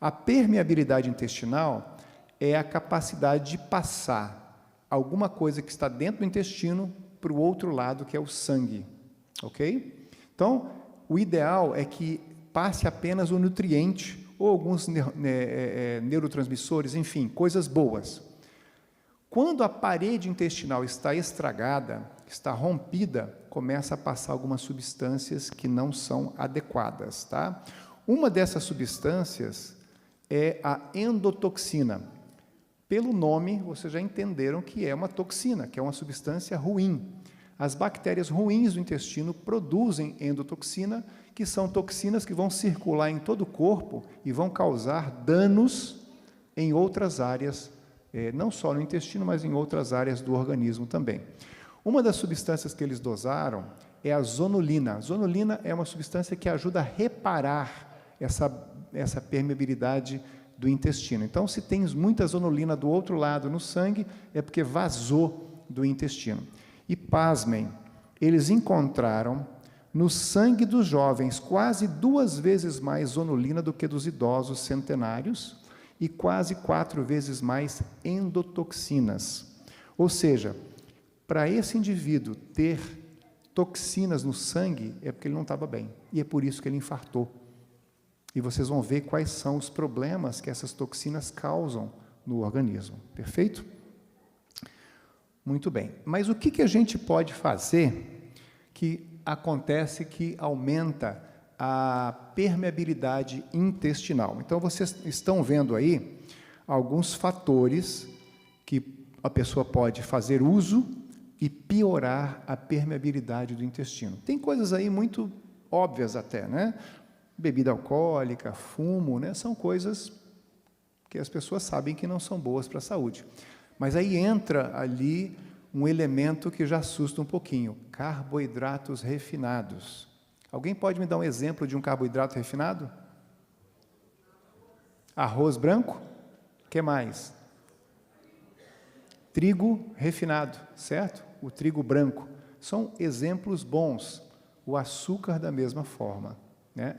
A permeabilidade intestinal é a capacidade de passar alguma coisa que está dentro do intestino para o outro lado, que é o sangue, ok? Então, o ideal é que passe apenas o nutriente ou alguns neurotransmissores, enfim, coisas boas. Quando a parede intestinal está estragada, está rompida, começa a passar algumas substâncias que não são adequadas, tá? Uma dessas substâncias é a endotoxina. Pelo nome, vocês já entenderam que é uma toxina, que é uma substância ruim. As bactérias ruins do intestino produzem endotoxina, que são toxinas que vão circular em todo o corpo e vão causar danos em outras áreas, não só no intestino, mas em outras áreas do organismo também. Uma das substâncias que eles dosaram é a zonulina. A zonulina é uma substância que ajuda a reparar essa permeabilidade do intestino. Então, se tem muita zonulina do outro lado no sangue, é porque vazou do intestino. E, pasmem, eles encontraram no sangue dos jovens quase 2 vezes mais zonulina do que dos idosos centenários e quase 4 vezes mais endotoxinas. Ou seja, para esse indivíduo ter toxinas no sangue, é porque ele não estava bem. E é por isso que ele infartou. E vocês vão ver quais são os problemas que essas toxinas causam no organismo. Perfeito? Muito bem. Mas o que a gente pode fazer que acontece que aumenta a permeabilidade intestinal? Então, vocês estão vendo aí alguns fatores que a pessoa pode fazer uso e piorar a permeabilidade do intestino. Tem coisas aí muito óbvias até, né? Bebida alcoólica, fumo, né? São coisas que as pessoas sabem que não são boas para a saúde. Mas aí entra ali um elemento que já assusta um pouquinho: carboidratos refinados. Alguém pode me dar um exemplo de um carboidrato refinado? Arroz branco? O que mais? Trigo refinado, certo? O trigo branco. São exemplos bons. O açúcar da mesma forma, né?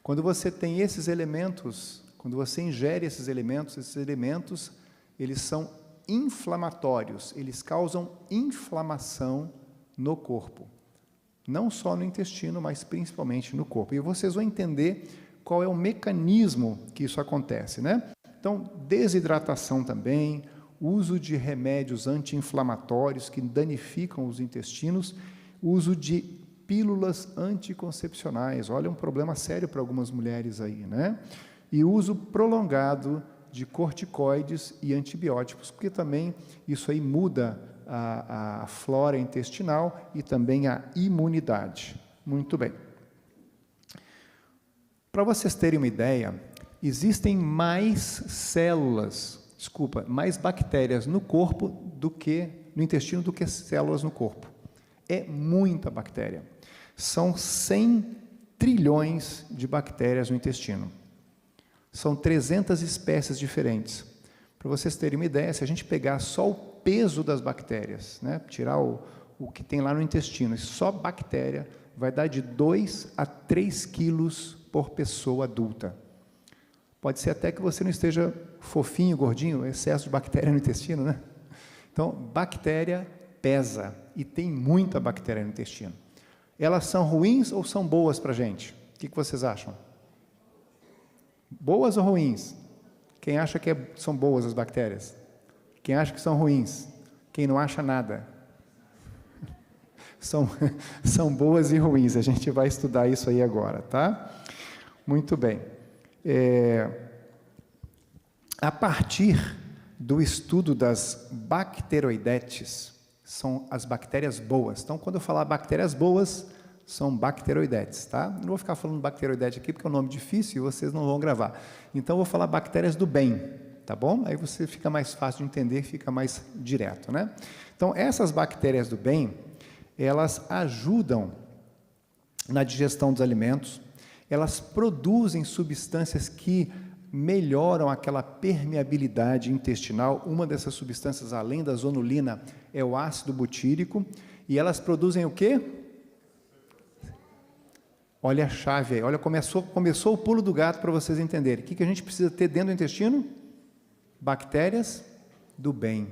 Quando você tem esses elementos, quando você ingere esses elementos, eles são inflamatórios, eles causam inflamação no corpo. Não só no intestino, mas principalmente no corpo. E vocês vão entender qual é o mecanismo que isso acontece, né? Então, desidratação também, uso de remédios anti-inflamatórios que danificam os intestinos, uso de pílulas anticoncepcionais, olha, um problema sério para algumas mulheres aí, né? E uso prolongado de corticoides e antibióticos, porque também isso aí muda a flora intestinal e também a imunidade. Muito bem. Para vocês terem uma ideia, existem mais bactérias no corpo no intestino do que células no corpo. É muita bactéria. São 100 trilhões de bactérias no intestino. São 300 espécies diferentes. Para vocês terem uma ideia, se a gente pegar só o peso das bactérias, né, tirar o que tem lá no intestino, e só bactéria, vai dar de 2 a 3 quilos por pessoa adulta. Pode ser até que você não esteja fofinho, gordinho, excesso de bactéria no intestino, né? Então, bactéria pesa, e tem muita bactéria no intestino. Elas são ruins ou são boas para a gente? O que vocês acham? Boas ou ruins? Quem acha que são boas as bactérias? Quem acha que são ruins? Quem não acha nada? São boas e ruins, a gente vai estudar isso aí agora, tá? Muito bem. A partir do estudo das bacteroidetes, são as bactérias boas. Então, quando eu falar bactérias boas, são bacteroidetes, tá? Não vou ficar falando bacteroidete aqui, porque é um nome difícil e vocês não vão gravar. Então, eu vou falar bactérias do bem, tá bom? Aí você fica mais fácil de entender, fica mais direto, né? Então, essas bactérias do bem, elas ajudam na digestão dos alimentos, elas produzem substâncias que melhoram aquela permeabilidade intestinal. Uma dessas substâncias, além da zonulina, é o ácido butírico, e elas produzem o quê? Olha a chave aí, olha, começou o pulo do gato para vocês entenderem. O que a gente precisa ter dentro do intestino? Bactérias do bem,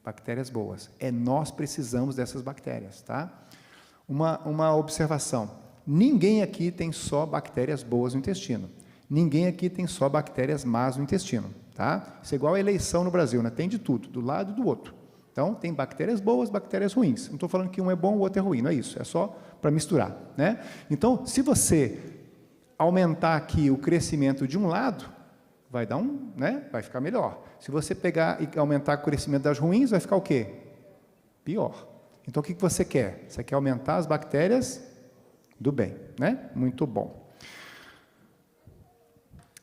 bactérias boas. Nós precisamos dessas bactérias, tá? Uma observação, ninguém aqui tem só bactérias boas no intestino. Ninguém aqui tem só bactérias más no intestino, tá? Isso é igual a eleição no Brasil, né? Tem de tudo, do lado e do outro. Então, tem bactérias boas, bactérias ruins. Não estou falando que um é bom, o outro é ruim, não é isso. É só para misturar, né? Então, se você aumentar aqui o crescimento de um lado, vai dar né? Vai ficar melhor. Se você pegar e aumentar o crescimento das ruins, vai ficar o quê? Pior. Então, o que você quer? Você quer aumentar as bactérias do bem, né? Muito bom.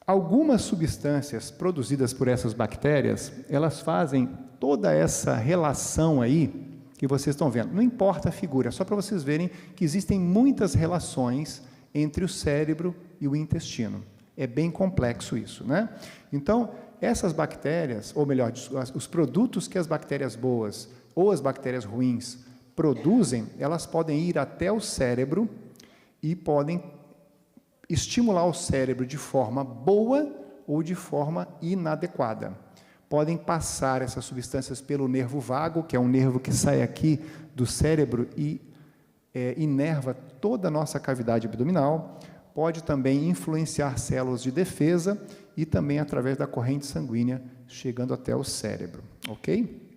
Algumas substâncias produzidas por essas bactérias, elas fazem toda essa relação aí que vocês estão vendo. Não importa a figura, é só para vocês verem que existem muitas relações entre o cérebro e o intestino. É bem complexo isso, né? Então, essas bactérias, ou melhor, os produtos que as bactérias boas ou as bactérias ruins produzem, elas podem ir até o cérebro e podem estimular o cérebro de forma boa ou de forma inadequada. Podem passar essas substâncias pelo nervo vago, que é um nervo que sai aqui do cérebro e inerva toda a nossa cavidade abdominal. Pode também influenciar células de defesa e também através da corrente sanguínea, chegando até o cérebro, ok?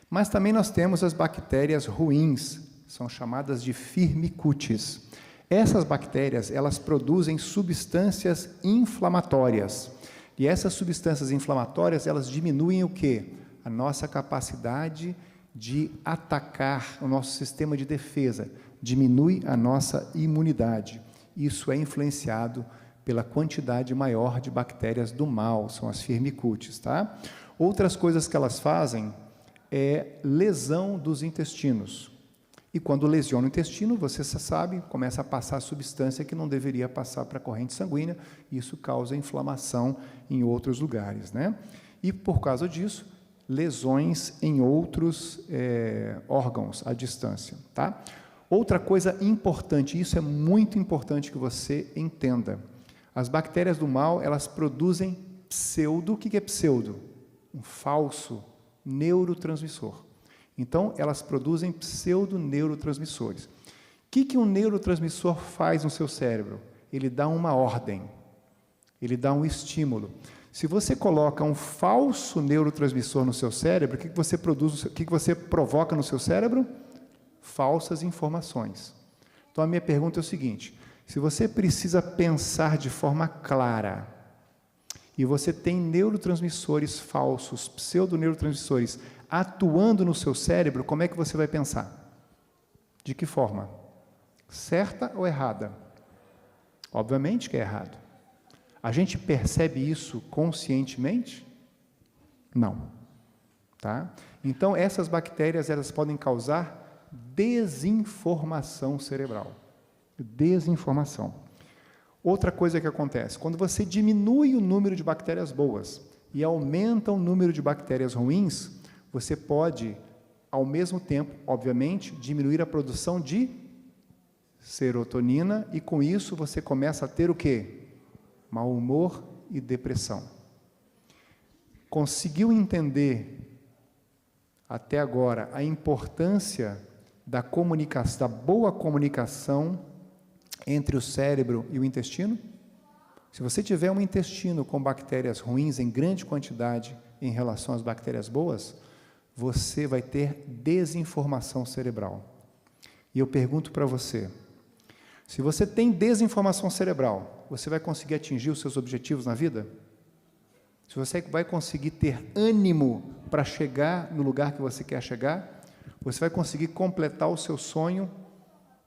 Mas também nós temos as bactérias ruins, são chamadas de firmicutes. Essas bactérias, elas produzem substâncias inflamatórias. E essas substâncias inflamatórias, elas diminuem o quê? A nossa capacidade de atacar o nosso sistema de defesa, diminui a nossa imunidade. Isso é influenciado pela quantidade maior de bactérias do mal, são as firmicutes, tá? Outras coisas que elas fazem é lesão dos intestinos. E quando lesiona o intestino, você sabe, começa a passar substância que não deveria passar para a corrente sanguínea, e isso causa inflamação em outros lugares, né? E por causa disso, lesões em outros órgãos à distância, tá? Outra coisa importante, isso é muito importante que você entenda. As bactérias do mal, elas produzem pseudo, o que é pseudo? Um falso neurotransmissor. Então, elas produzem pseudoneurotransmissores. O que um neurotransmissor faz no seu cérebro? Ele dá uma ordem, ele dá um estímulo. Se você coloca um falso neurotransmissor no seu cérebro, o que você produz, o que você provoca no seu cérebro? Falsas informações. Então, a minha pergunta é o seguinte: se você precisa pensar de forma clara, e você tem neurotransmissores falsos, pseudoneurotransmissores, atuando no seu cérebro, como é que você vai pensar? De que forma? Certa ou errada? Obviamente que é errado. A gente percebe isso conscientemente? Não. Tá? Então, essas bactérias, elas podem causar desinformação cerebral. Desinformação. Outra coisa que acontece, quando você diminui o número de bactérias boas e aumenta o número de bactérias ruins, você pode, ao mesmo tempo, obviamente, diminuir a produção de serotonina e, com isso, você começa a ter o quê? Mau humor e depressão. Conseguiu entender, até agora, a importância da comunicação, da boa comunicação entre o cérebro e o intestino? Se você tiver um intestino com bactérias ruins em grande quantidade em relação às bactérias boas, você vai ter desinformação cerebral. E eu pergunto para você, se você tem desinformação cerebral, você vai conseguir atingir os seus objetivos na vida? Se você vai conseguir ter ânimo para chegar no lugar que você quer chegar, você vai conseguir completar o seu sonho,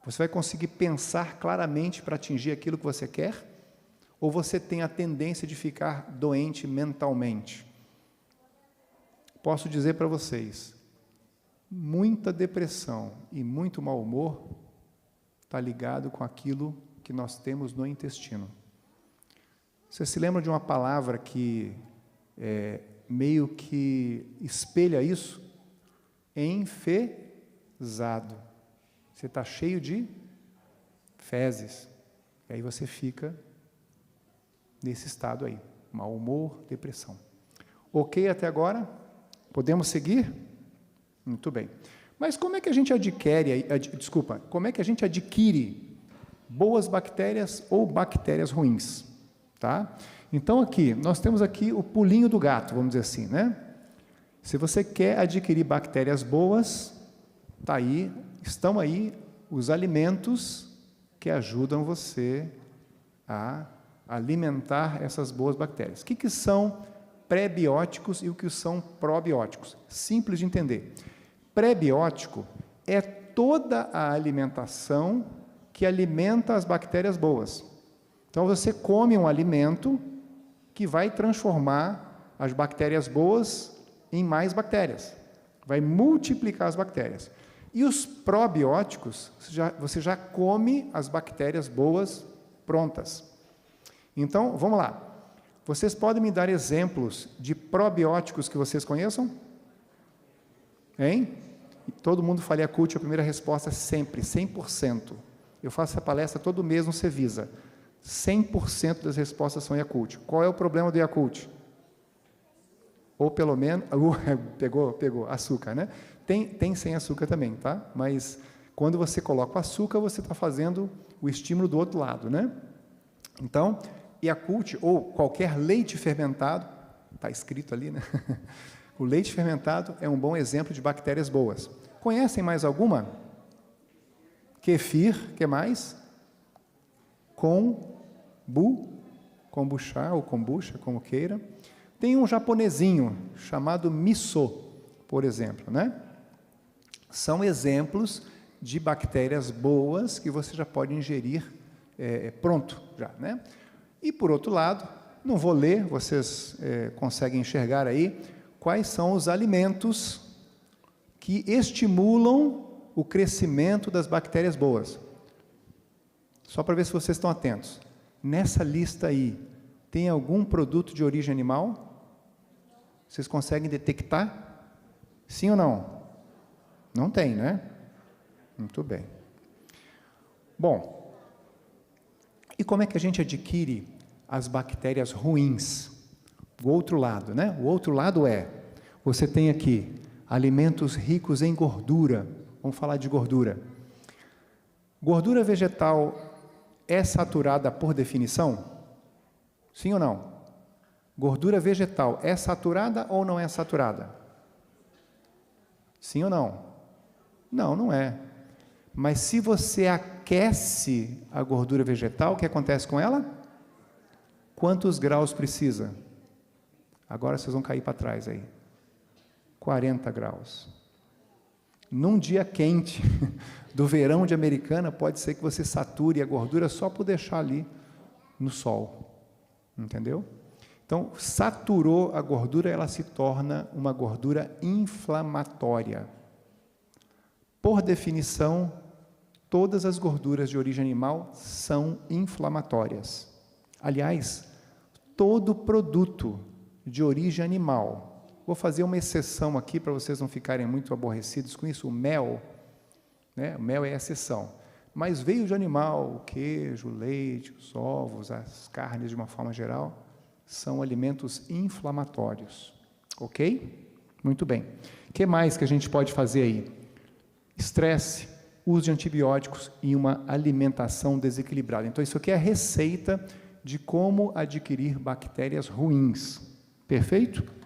você vai conseguir pensar claramente para atingir aquilo que você quer? Ou você tem a tendência de ficar doente mentalmente? Posso dizer para vocês, muita depressão e muito mau humor está ligado com aquilo que nós temos no intestino. Você se lembra de uma palavra que meio que espelha isso? Enfezado. Você está cheio de fezes. E aí você fica nesse estado aí. Mau humor, depressão. Ok até agora? Podemos seguir? Muito bem. Mas como é que a gente como é que a gente adquire boas bactérias ou bactérias ruins? Tá? Então aqui, nós temos aqui o pulinho do gato, vamos dizer assim, né? Se você quer adquirir bactérias boas, estão aí os alimentos que ajudam você a alimentar essas boas bactérias. O que são pré-bióticos e o que são probióticos? Simples de entender. Pré-biótico é toda a alimentação que alimenta as bactérias boas. Então, você come um alimento que vai transformar as bactérias boas em mais bactérias, vai multiplicar as bactérias. E os probióticos, você já come as bactérias boas prontas. Então, vamos lá. Vocês podem me dar exemplos de probióticos que vocês conheçam? Hein? Todo mundo fala Yakult, a primeira resposta é sempre, 100%. Eu faço essa palestra todo mês no Cevisa. 100% das respostas são Yakult. Qual é o problema do Yakult? Ou pelo menos... pegou açúcar, né? Tem sem açúcar também, tá? Mas quando você coloca o açúcar, você está fazendo o estímulo do outro lado, né? Então, Yakult ou qualquer leite fermentado, está escrito ali, né? O leite fermentado é um bom exemplo de bactérias boas. Conhecem mais alguma? Kefir, que mais? Kombucha ou kombucha, como queira. Tem um japonesinho chamado miso, por exemplo, né? São exemplos de bactérias boas que você já pode ingerir pronto, já, né? E, por outro lado, não vou ler, vocês conseguem enxergar aí quais são os alimentos que estimulam o crescimento das bactérias boas. Só para ver se vocês estão atentos. Nessa lista aí, tem algum produto de origem animal? Vocês conseguem detectar? Sim ou não? Não tem, né? Muito bem. Bom, e como é que a gente adquire as bactérias ruins? O outro lado, né? O outro lado você tem aqui alimentos ricos em gordura. Vamos falar de gordura. Gordura vegetal é saturada por definição? Sim ou não? Gordura vegetal é saturada ou não é saturada? Sim ou não? Não, não é. Mas se você aquece a gordura vegetal, o que acontece com ela? Quantos graus precisa? Agora vocês vão cair para trás aí. 40 graus. Num dia quente do verão de Americana, pode ser que você sature a gordura só por deixar ali no sol. Entendeu? Então, saturou a gordura, ela se torna uma gordura inflamatória. Por definição, todas as gorduras de origem animal são inflamatórias. Aliás, todo produto de origem animal, vou fazer uma exceção aqui para vocês não ficarem muito aborrecidos com isso, o mel, né? O mel é exceção, mas veio de animal, o queijo, o leite, os ovos, as carnes de uma forma geral, são alimentos inflamatórios, ok? Muito bem. O que mais que a gente pode fazer aí? Estresse, uso de antibióticos e uma alimentação desequilibrada. Então, isso aqui é a receita de como adquirir bactérias ruins. Perfeito?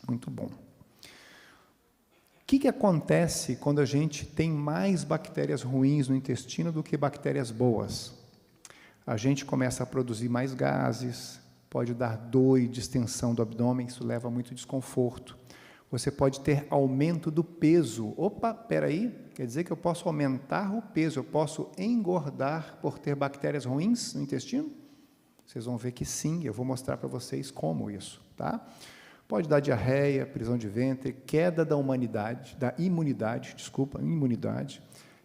Muito bom. O que acontece quando a gente tem mais bactérias ruins no intestino do que bactérias boas? A gente começa a produzir mais gases, pode dar dor e distensão do abdômen, isso leva a muito desconforto. Você pode ter aumento do peso. Opa, peraí, quer dizer que eu posso aumentar o peso, eu posso engordar por ter bactérias ruins no intestino? Vocês vão ver que sim, eu vou mostrar para vocês como isso, tá? Pode dar diarreia, prisão de ventre, queda da imunidade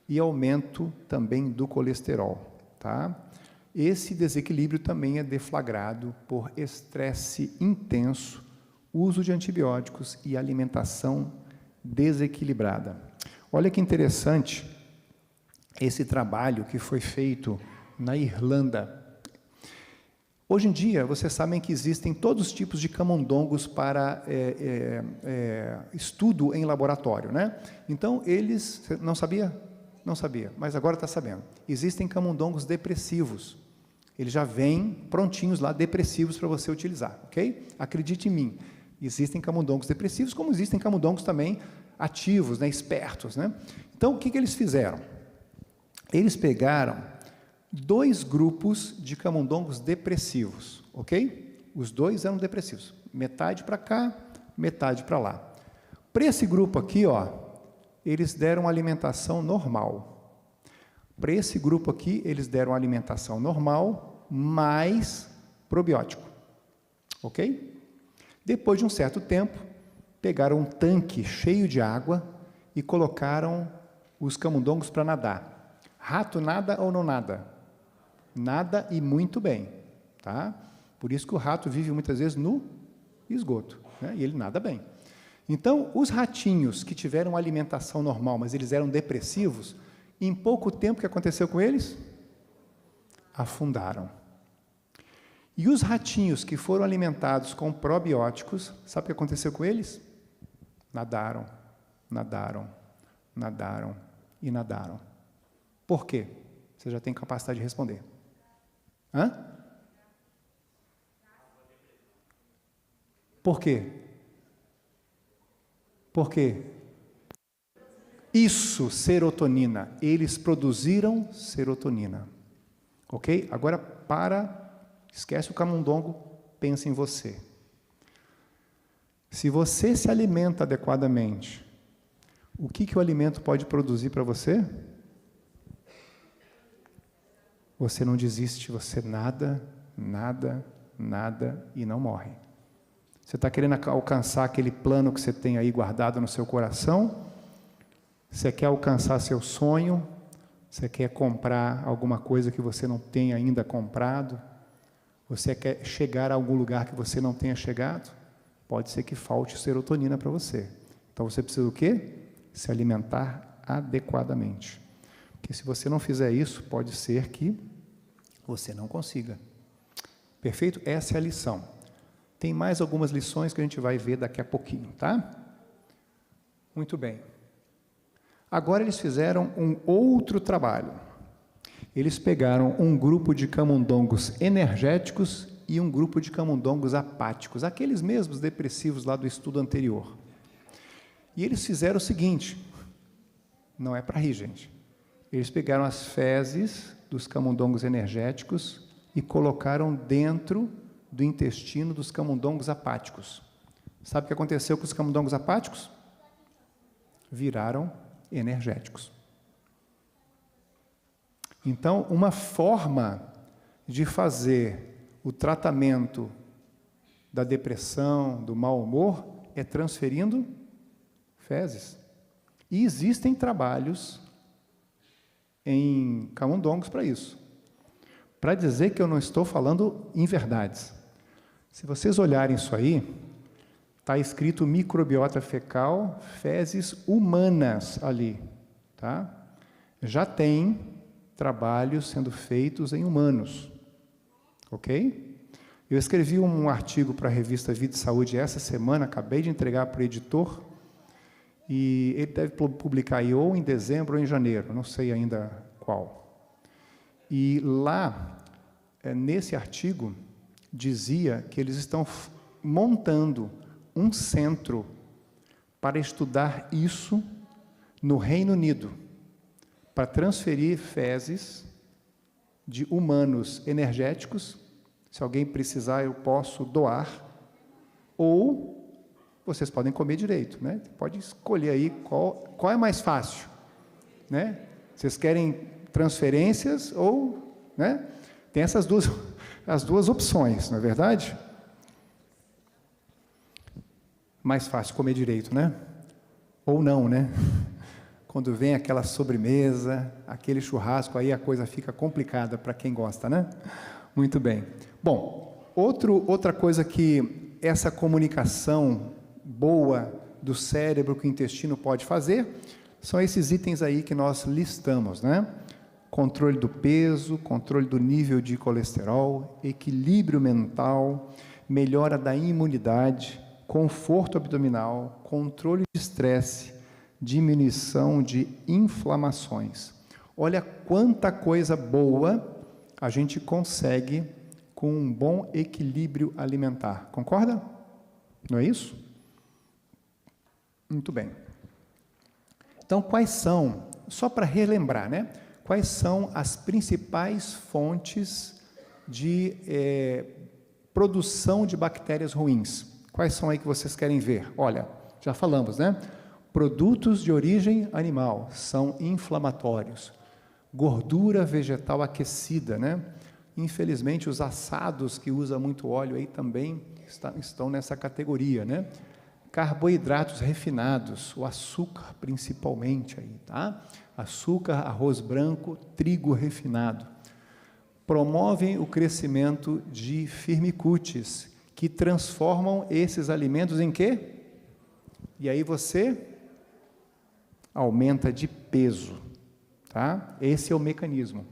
e aumento também do colesterol, tá? esse desequilíbrio também é deflagrado por estresse intenso, uso de antibióticos e alimentação desequilibrada. Olha que interessante esse trabalho que foi feito na Irlanda. Hoje em dia, vocês sabem que existem todos os tipos de camundongos para estudo em laboratório, né? Então, eles... Não sabia? Não sabia, mas agora está sabendo. Existem camundongos depressivos. Eles já vêm prontinhos lá, depressivos, para você utilizar, ok? Acredite em mim. Existem camundongos depressivos, como existem camundongos também ativos, né, espertos, né? Então, o que eles fizeram? Eles pegaram 2 grupos de camundongos depressivos, ok? Os 2 eram depressivos, metade para cá, metade para lá. Para esse grupo aqui, ó, eles deram alimentação normal. Para esse grupo aqui, eles deram alimentação normal, mais probiótico, ok? Depois de um certo tempo, pegaram um tanque cheio de água e colocaram os camundongos para nadar. Rato nada ou não nada? Nada e muito bem, tá? Por isso que o rato vive muitas vezes no esgoto, né? E ele nada bem. Então, os ratinhos que tiveram alimentação normal, mas eles eram depressivos, em pouco tempo, o que aconteceu com eles? Afundaram. E os ratinhos que foram alimentados com probióticos, sabe o que aconteceu com eles? Nadaram, nadaram, nadaram e nadaram. Por quê? Você já tem capacidade de responder. Hã? Por quê? Por quê? Isso, serotonina. Eles produziram serotonina. Ok? Agora esquece o camundongo, pensa em você. Se você se alimenta adequadamente, o que o alimento pode produzir para você? Você não desiste, você nada e não morre. Você está querendo alcançar aquele plano que você tem aí guardado no seu coração? Você quer alcançar seu sonho? Você quer comprar alguma coisa que você não tem ainda comprado? Você quer chegar a algum lugar que você não tenha chegado? Pode ser que falte serotonina para você. Então você precisa do quê? Se alimentar adequadamente. Porque se você não fizer isso, pode ser que você não consiga. Perfeito? Essa é a lição. Tem mais algumas lições que a gente vai ver daqui a pouquinho, tá? Muito bem. Agora eles fizeram um outro trabalho. Eles pegaram um grupo de camundongos energéticos e um grupo de camundongos apáticos, aqueles mesmos depressivos lá do estudo anterior. E eles fizeram o seguinte, não é para rir, gente. Eles pegaram as fezes dos camundongos energéticos e colocaram dentro do intestino dos camundongos apáticos. Sabe o que aconteceu com os camundongos apáticos? Viraram energéticos. Então, uma forma de fazer o tratamento da depressão, do mau humor, é transferindo fezes. E existem trabalhos em camundongos para isso. Para dizer que eu não estou falando inverdades. Se vocês olharem isso aí, está escrito microbiota fecal, fezes humanas ali, tá? Já tem trabalhos sendo feitos em humanos, ok? Eu escrevi um artigo para a revista Vida e Saúde essa semana, acabei de entregar para o editor, e ele deve publicar aí ou em dezembro ou em janeiro, não sei ainda qual. E lá, nesse artigo, dizia que eles estão montando um centro para estudar isso no Reino Unido, para transferir fezes de humanos energéticos. Se alguém precisar, eu posso doar, ou vocês podem comer direito, né? Pode escolher aí qual é mais fácil, né? Vocês querem transferências ou, né? Tem as duas opções, não é verdade? Mais fácil comer direito, né? Ou não, né? Quando vem aquela sobremesa, aquele churrasco, aí a coisa fica complicada para quem gosta, né? Muito bem. Bom, outra coisa que essa comunicação boa do cérebro que o intestino pode fazer, são esses itens aí que nós listamos, né? Controle do peso, controle do nível de colesterol, equilíbrio mental, melhora da imunidade, conforto abdominal, controle de estresse, diminuição de inflamações. Olha quanta coisa boa a gente consegue com um bom equilíbrio alimentar. Concorda? Não é isso? Muito bem. Então, quais são, só para relembrar, né? Quais são as principais fontes de produção de bactérias ruins? Quais são aí que vocês querem ver? Olha, já falamos, né? Produtos de origem animal são inflamatórios. Gordura vegetal aquecida, né? Infelizmente, os assados que usam muito óleo aí também estão nessa categoria, né? Carboidratos refinados, o açúcar principalmente aí, tá? Açúcar, arroz branco, trigo refinado. Promovem o crescimento de firmicutes, que transformam esses alimentos em quê? E aí você aumenta de peso, tá? Esse é o mecanismo.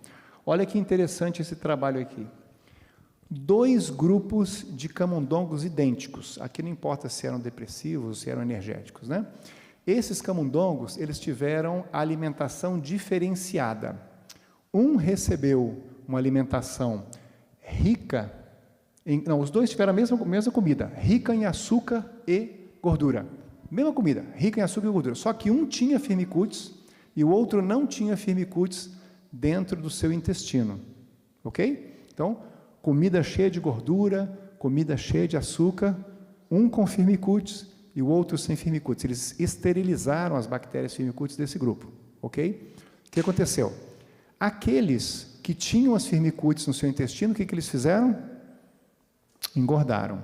Olha que interessante esse trabalho aqui. 2 grupos de camundongos idênticos. Aqui não importa se eram depressivos, se eram energéticos, né? Esses camundongos, eles tiveram alimentação diferenciada. Um recebeu uma alimentação rica os dois tiveram a mesma comida, rica em açúcar e gordura. Mesma comida, rica em açúcar e gordura. Só que um tinha firmicutes e o outro não tinha firmicutes dentro do seu intestino. Ok? Então, comida cheia de gordura, comida cheia de açúcar, um com firmicutes e o outro sem firmicutes. Eles esterilizaram as bactérias firmicutes desse grupo. Ok? O que aconteceu? Aqueles que tinham as firmicutes no seu intestino, o que eles fizeram? Engordaram.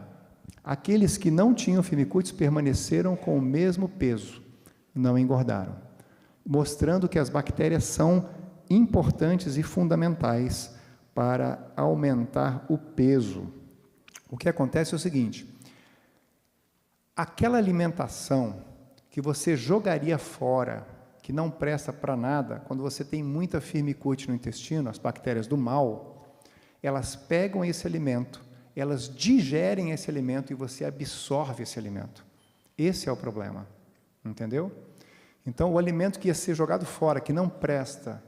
Aqueles que não tinham firmicutes permaneceram com o mesmo peso, não engordaram, mostrando que as bactérias são importantes e fundamentais para aumentar o peso. O que acontece é o seguinte: aquela alimentação que você jogaria fora, que não presta para nada, quando você tem muita firmicute no intestino, as bactérias do mal, elas pegam esse alimento, elas digerem esse alimento e você absorve esse alimento. Esse é o problema, entendeu? Então, o alimento que ia ser jogado fora, que não presta,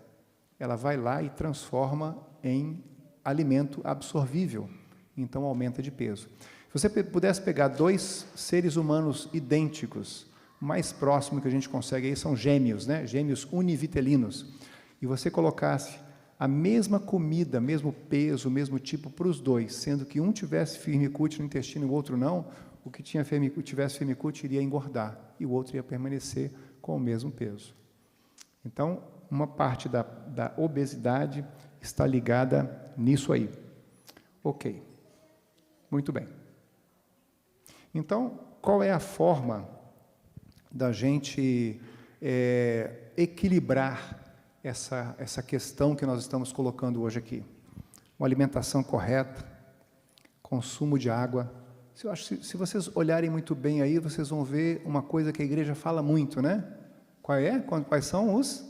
ela vai lá e transforma em alimento absorvível, então aumenta de peso. Se você pudesse pegar 2 seres humanos idênticos, o mais próximo que a gente consegue aí são gêmeos, né? Gêmeos univitelinos, e você colocasse a mesma comida, mesmo peso, mesmo tipo para os dois, sendo que um tivesse firmicute no intestino e o outro não, o que tivesse firmicute iria engordar e o outro ia permanecer com o mesmo peso. Então, uma parte da obesidade está ligada nisso aí. Ok. Muito bem. Então, qual é a forma da gente equilibrar essa questão que nós estamos colocando hoje aqui? Uma alimentação correta, consumo de água. Se vocês olharem muito bem aí, vocês vão ver uma coisa que a igreja fala muito, né? Quais são os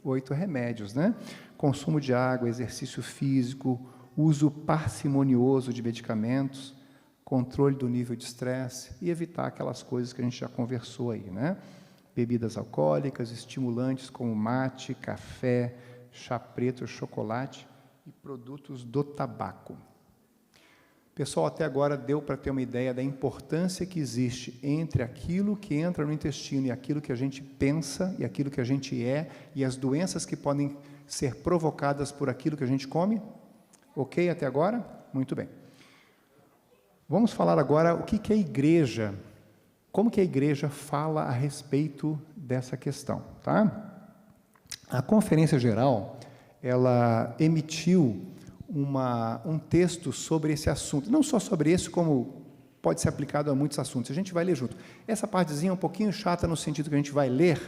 8 remédios, né? Consumo de água, exercício físico, uso parcimonioso de medicamentos, controle do nível de estresse e evitar aquelas coisas que a gente já conversou aí, né? Bebidas alcoólicas, estimulantes como mate, café, chá preto, chocolate e produtos do tabaco. Pessoal, até agora deu para ter uma ideia da importância que existe entre aquilo que entra no intestino e aquilo que a gente pensa e aquilo que a gente é e as doenças que podem ser provocadas por aquilo que a gente come? Ok até agora? Muito bem. Vamos falar agora o que a igreja, como que a igreja fala a respeito dessa questão, tá? A Conferência Geral, ela emitiu um texto sobre esse assunto, não só sobre esse, como pode ser aplicado a muitos assuntos, a gente vai ler junto. Essa partezinha é um pouquinho chata no sentido que a gente vai ler,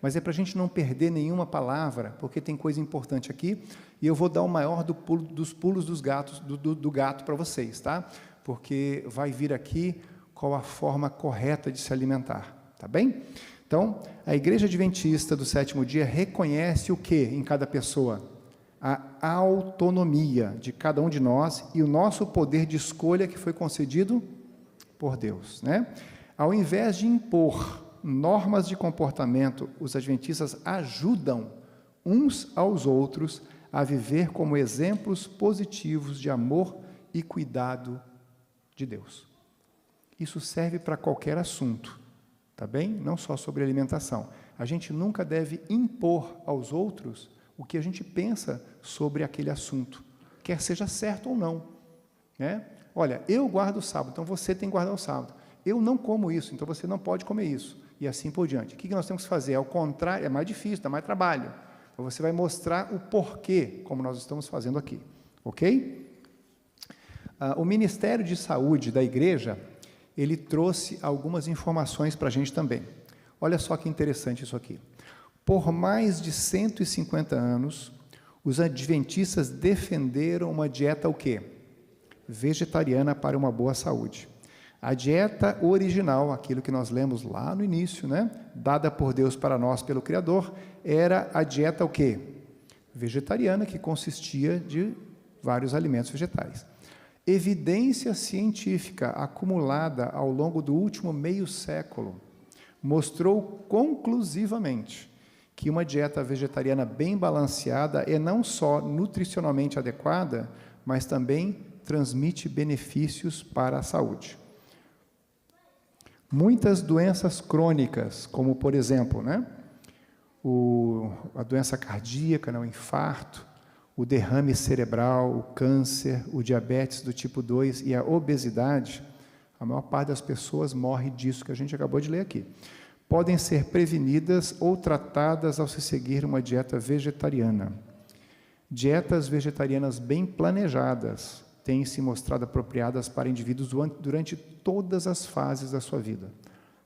mas é para a gente não perder nenhuma palavra, porque tem coisa importante aqui, e eu vou dar o maior dos pulos do gato para vocês, tá? Porque vai vir aqui qual a forma correta de se alimentar, tá bem? Então, a Igreja Adventista do Sétimo Dia reconhece o que em cada pessoa? A autonomia de cada um de nós e o nosso poder de escolha que foi concedido por Deus, né? Ao invés de impor normas de comportamento, os adventistas ajudam uns aos outros a viver como exemplos positivos de amor e cuidado de Deus. Isso serve para qualquer assunto, tá bem? Não só sobre alimentação. A gente nunca deve impor aos outros o que a gente pensa sobre aquele assunto, quer seja certo ou não, né? Olha, eu guardo o sábado, então você tem que guardar o sábado. Eu não como isso, então você não pode comer isso. E assim por diante. O que nós temos que fazer? Ao contrário, é mais difícil, dá mais trabalho. Então você vai mostrar o porquê, como nós estamos fazendo aqui. Ok? O Ministério de Saúde da Igreja, ele trouxe algumas informações para a gente também. Olha só que interessante isso aqui. Por mais de 150 anos, os adventistas defenderam uma dieta o quê? Vegetariana para uma boa saúde. A dieta original, aquilo que nós lemos lá no início, né? Dada por Deus para nós pelo Criador, era a dieta o quê? Vegetariana, que consistia de vários alimentos vegetais. Evidência científica acumulada ao longo do último meio século mostrou conclusivamente que uma dieta vegetariana bem balanceada é não só nutricionalmente adequada, mas também transmite benefícios para a saúde. Muitas doenças crônicas, como por exemplo, né, a doença cardíaca, né, o infarto, o derrame cerebral, o câncer, o diabetes do tipo 2 e a obesidade, a maior parte das pessoas morre disso que a gente acabou de ler aqui. Podem ser prevenidas ou tratadas ao se seguir uma dieta vegetariana. Dietas vegetarianas bem planejadas têm se mostrado apropriadas para indivíduos durante todas as fases da sua vida.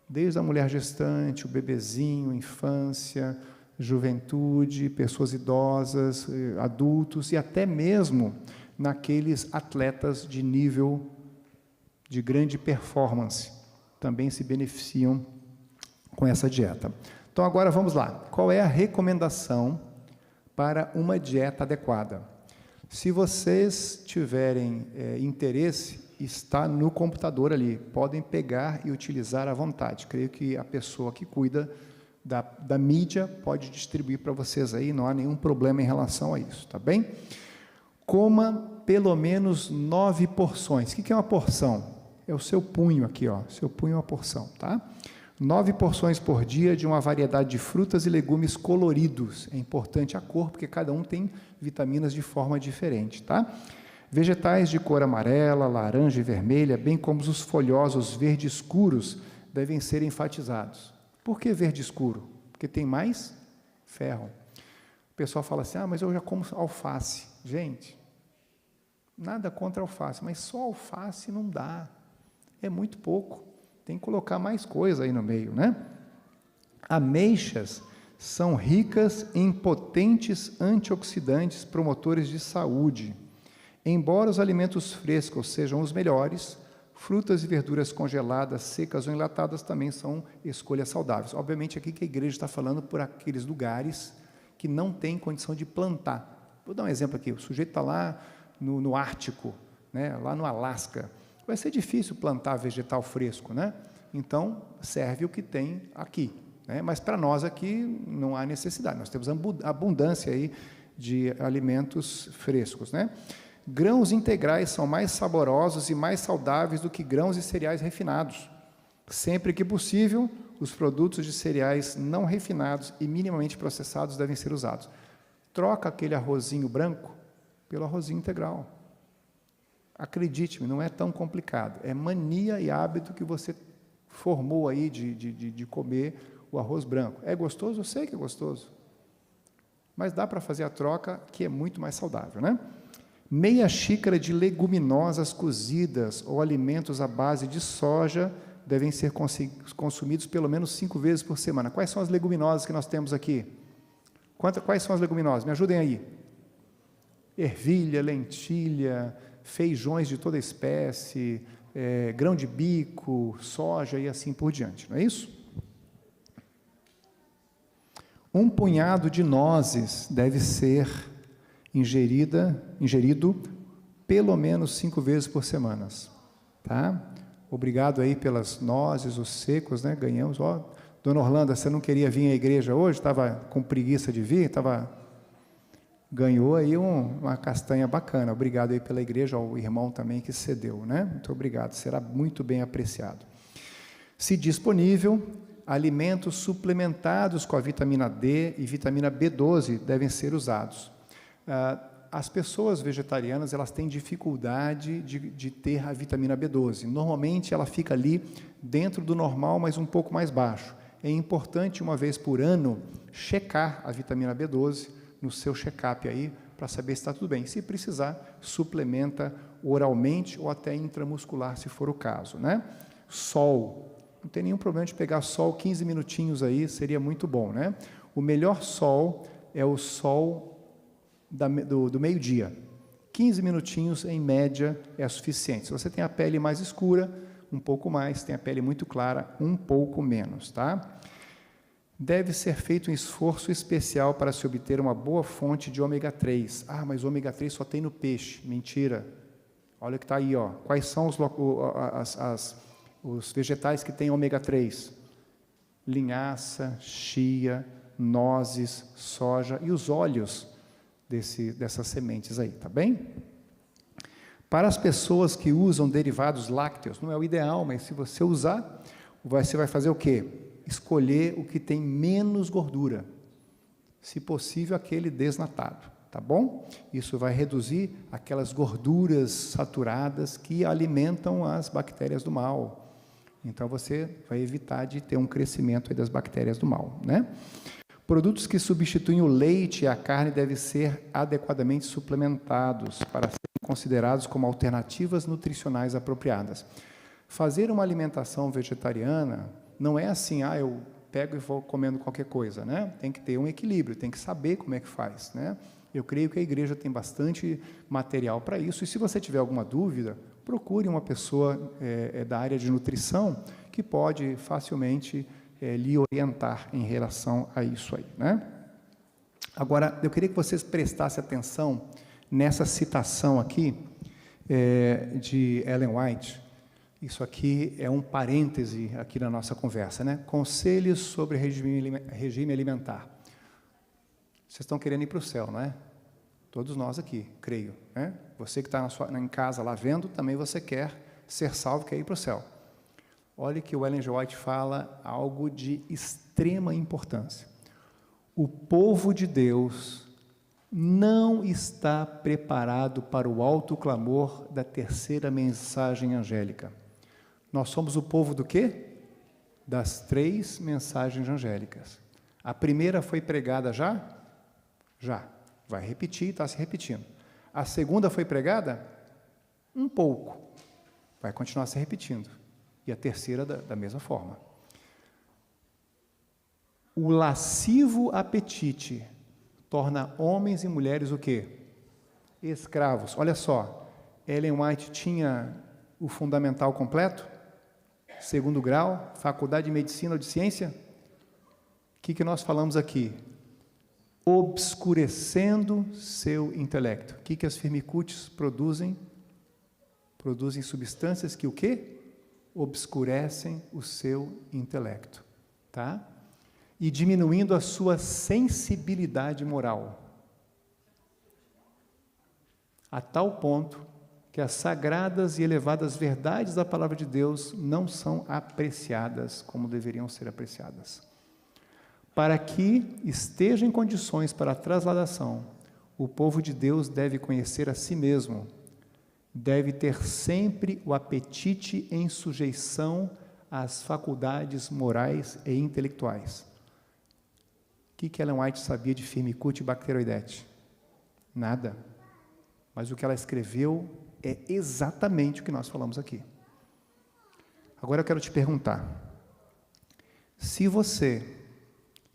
Desde a mulher gestante, o bebezinho, infância, juventude, pessoas idosas, adultos e até mesmo naqueles atletas de nível de grande performance, também se beneficiam com essa dieta. Então agora vamos lá. Qual é a recomendação para uma dieta adequada? Se vocês tiverem interesse, está no computador ali. Podem pegar e utilizar à vontade. Creio que a pessoa que cuida da mídia pode distribuir para vocês aí, não há nenhum problema em relação a isso, tá bem? Coma pelo menos 9 porções. O que é uma porção? É o seu punho aqui, ó. Seu punho é uma porção, tá? 9 porções por dia de uma variedade de frutas e legumes coloridos. É importante a cor, porque cada um tem vitaminas de forma diferente, tá? Vegetais de cor amarela, laranja e vermelha, bem como os folhosos verde escuros, devem ser enfatizados. Por que verde escuro? Porque tem mais ferro. O pessoal fala assim, mas eu já como alface. Gente, nada contra alface, mas só alface não dá. É muito pouco. Tem que colocar mais coisa aí no meio, né? Ameixas são ricas em potentes antioxidantes promotores de saúde. Embora os alimentos frescos sejam os melhores, frutas e verduras congeladas, secas ou enlatadas também são escolhas saudáveis. Obviamente, aqui que a igreja está falando por aqueles lugares que não têm condição de plantar. Vou dar um exemplo aqui. O sujeito está lá no Ártico, né? Lá no Alasca. Vai ser difícil plantar vegetal fresco, né? Então, serve o que tem aqui, né? Mas para nós aqui não há necessidade. Nós temos abundância aí de alimentos frescos, né? Grãos integrais são mais saborosos e mais saudáveis do que grãos e cereais refinados. Sempre que possível, os produtos de cereais não refinados e minimamente processados devem ser usados. Troca aquele arrozinho branco pelo arrozinho integral. Acredite-me, não é tão complicado. É mania e hábito que você formou aí de comer o arroz branco. É gostoso? Eu sei que é gostoso. Mas dá para fazer a troca, que é muito mais saudável, né? Meia xícara de leguminosas cozidas ou alimentos à base de soja devem ser consumidos pelo menos 5 vezes por semana. Quais são as leguminosas que nós temos aqui? Quais são as leguminosas? Me ajudem aí. Ervilha, lentilha, feijões de toda espécie, grão de bico, soja e assim por diante, não é isso? Um punhado de nozes deve ser ingerido pelo menos 5 vezes por semana, tá? Obrigado aí pelas nozes, os secos, né? Ganhamos. Ó, Dona Orlando, você não queria vir à igreja hoje? Estava com preguiça de vir? Ganhou aí uma castanha bacana. Obrigado aí pela igreja, ao irmão também que cedeu, né? Muito obrigado, será muito bem apreciado. Se disponível, alimentos suplementados com a vitamina D e vitamina B12 devem ser usados. As pessoas vegetarianas, elas têm dificuldade de ter a vitamina B12. Normalmente, ela fica ali dentro do normal, mas um pouco mais baixo. É importante, uma vez por ano, checar a vitamina B12 no seu check-up aí, para saber se está tudo bem. Se precisar, suplementa oralmente ou até intramuscular, se for o caso, né? Sol. Não tem nenhum problema de pegar sol 15 minutinhos aí, seria muito bom, né? O melhor sol é o sol do meio-dia. 15 minutinhos, em média, é suficiente. Se você tem a pele mais escura, um pouco mais. Tem a pele muito clara, um pouco menos, tá? Deve ser feito um esforço especial para se obter uma boa fonte de ômega 3. Ah, mas ômega 3 só tem no peixe. Mentira. Olha o que está aí, ó. Quais são os vegetais que têm ômega 3? Linhaça, chia, nozes, soja e os óleos dessas sementes aí, tá bem? Para as pessoas que usam derivados lácteos, não é o ideal, mas se você usar, você vai fazer o quê? Escolher o que tem menos gordura, se possível aquele desnatado, tá bom? Isso vai reduzir aquelas gorduras saturadas que alimentam as bactérias do mal. Então você vai evitar de ter um crescimento aí das bactérias do mal, né? Produtos que substituem o leite e a carne devem ser adequadamente suplementados para serem considerados como alternativas nutricionais apropriadas. Fazer uma alimentação vegetariana não é assim, eu pego e vou comendo qualquer coisa, né? Tem que ter um equilíbrio, tem que saber como é que faz, né? Eu creio que a igreja tem bastante material para isso, e se você tiver alguma dúvida, procure uma pessoa da área de nutrição que pode facilmente lhe orientar em relação a isso aí, né? Agora, eu queria que vocês prestassem atenção nessa citação aqui de Ellen White. Isso aqui é um parêntese aqui na nossa conversa, né? Conselhos sobre regime alimentar. Vocês estão querendo ir para o céu, não é? Todos nós aqui, creio, né? Você que está em casa lá vendo, também você quer ser salvo, quer ir para o céu. Olha que o Ellen G. White fala algo de extrema importância. O povo de Deus não está preparado para o alto clamor da terceira mensagem angélica. Nós somos o povo do quê? Das 3 mensagens angélicas. A primeira foi pregada já? Já. Vai repetir, está se repetindo. A segunda foi pregada? Um pouco. Vai continuar se repetindo. E a terceira da mesma forma. O lascivo apetite torna homens e mulheres o quê? Escravos. Olha só, Ellen White tinha o fundamental completo? 2º grau, faculdade de medicina ou de ciência? O que nós falamos aqui? Obscurecendo seu intelecto. O que as firmicutes produzem? Produzem substâncias que o quê? Obscurecem o seu intelecto, tá? E diminuindo a sua sensibilidade moral, a tal ponto que as sagradas e elevadas verdades da palavra de Deus não são apreciadas como deveriam ser apreciadas. Para que esteja em condições para a transladação, o povo de Deus deve conhecer a si mesmo, deve ter sempre o apetite em sujeição às faculdades morais e intelectuais. O que Ellen White sabia de Firmicute e Bacteroidete? Nada. Mas o que ela escreveu é exatamente o que nós falamos aqui. Agora eu quero te perguntar, se você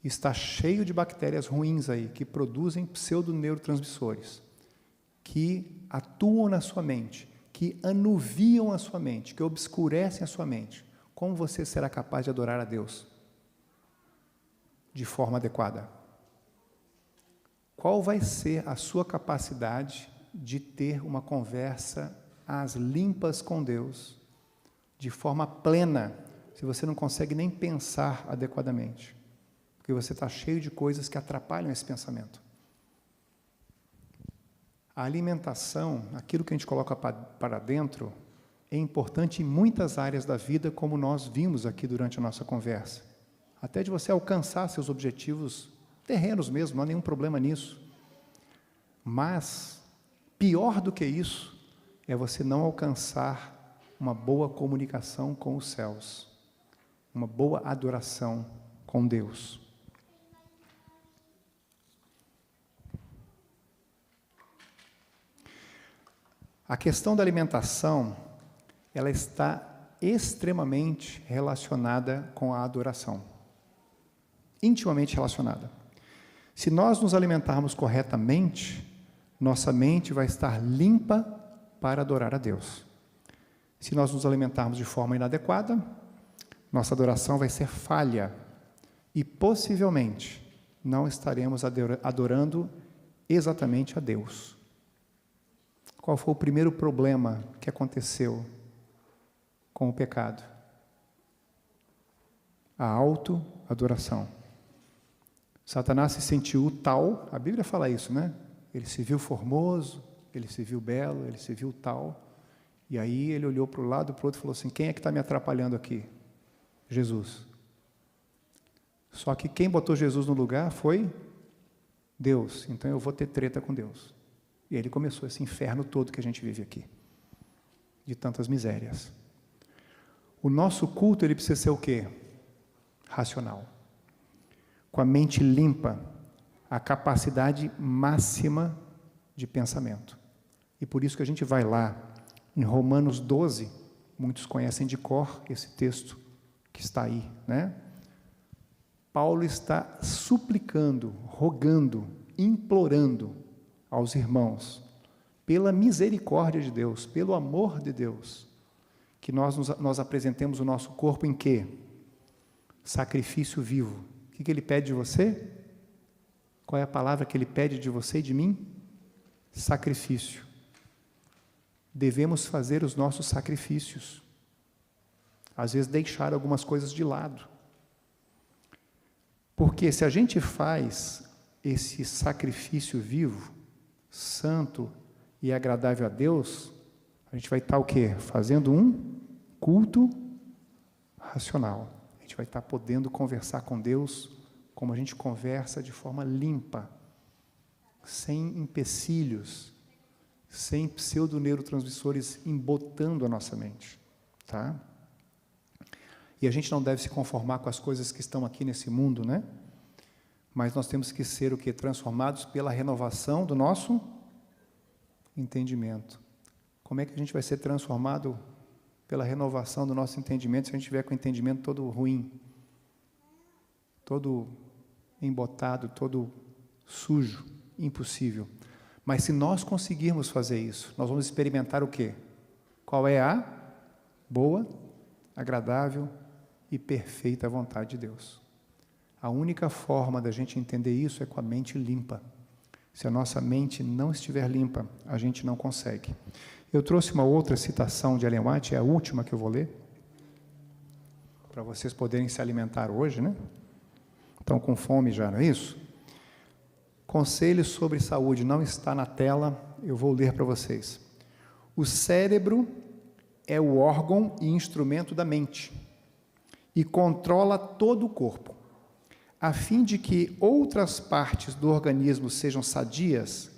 está cheio de bactérias ruins aí, que produzem pseudoneurotransmissores, que atuam na sua mente, que anuviam a sua mente, que obscurecem a sua mente, como você será capaz de adorar a Deus de forma adequada? Qual vai ser a sua capacidade de ter uma conversa às limpas com Deus, de forma plena, se você não consegue nem pensar adequadamente? Porque você está cheio de coisas que atrapalham esse pensamento. A alimentação, aquilo que a gente coloca para dentro, é importante em muitas áreas da vida, como nós vimos aqui durante a nossa conversa. Até de você alcançar seus objetivos terrenos mesmo, não há nenhum problema nisso. Mas, pior do que isso, é você não alcançar uma boa comunicação com os céus, uma boa adoração com Deus. A questão da alimentação, ela está extremamente relacionada com a adoração. Intimamente relacionada. Se nós nos alimentarmos corretamente, nossa mente vai estar limpa para adorar a Deus. Se nós nos alimentarmos de forma inadequada, nossa adoração vai ser falha e possivelmente não estaremos adorando exatamente a Deus. Qual foi o primeiro problema que aconteceu com o pecado? A autoadoração. Satanás se sentiu tal, a Bíblia fala isso, né? Ele se viu formoso, ele se viu belo, ele se viu tal, e aí ele olhou para o lado, para o outro e falou assim, quem é que está me atrapalhando aqui? Jesus. Só que quem botou Jesus no lugar foi Deus, então eu vou ter treta com Deus. E aí ele começou esse inferno todo que a gente vive aqui, de tantas misérias. O nosso culto, ele precisa ser o quê? Racional. Com a mente limpa, a capacidade máxima de pensamento. E por isso que a gente vai lá, em Romanos 12, muitos conhecem de cor esse texto que está aí, né? Paulo está suplicando, rogando, implorando aos irmãos, pela misericórdia de Deus, pelo amor de Deus, que nós apresentemos o nosso corpo em quê? Sacrifício vivo. O que ele pede de você? Qual é a palavra que ele pede de você e de mim? Sacrifício. Devemos fazer os nossos sacrifícios. Às vezes deixar algumas coisas de lado. Porque se a gente faz esse sacrifício vivo, santo e agradável a Deus, a gente vai estar o quê? Fazendo um culto racional. A gente vai estar podendo conversar com Deus como a gente conversa de forma limpa, sem empecilhos, sem pseudoneurotransmissores embotando a nossa mente, tá? E a gente não deve se conformar com as coisas que estão aqui nesse mundo, né? Mas nós temos que ser o quê? Transformados pela renovação do nosso entendimento. Como é que a gente vai ser transformado pela renovação do nosso entendimento se a gente tiver com o entendimento todo ruim, todo embotado, todo sujo? Impossível. Mas se nós conseguirmos fazer isso, nós vamos experimentar o quê? Qual é a boa, agradável e perfeita vontade de Deus. A única forma da gente entender isso é com a mente limpa. Se a nossa mente não estiver limpa, a gente não consegue. Eu trouxe uma outra citação de Ellen White, é a última que eu vou ler, para vocês poderem se alimentar hoje, né? Estão com fome já, não é isso? Conselhos sobre saúde, não está na tela, eu vou ler para vocês. O cérebro é o órgão e instrumento da mente e controla todo o corpo. A fim de que outras partes do organismo sejam sadias,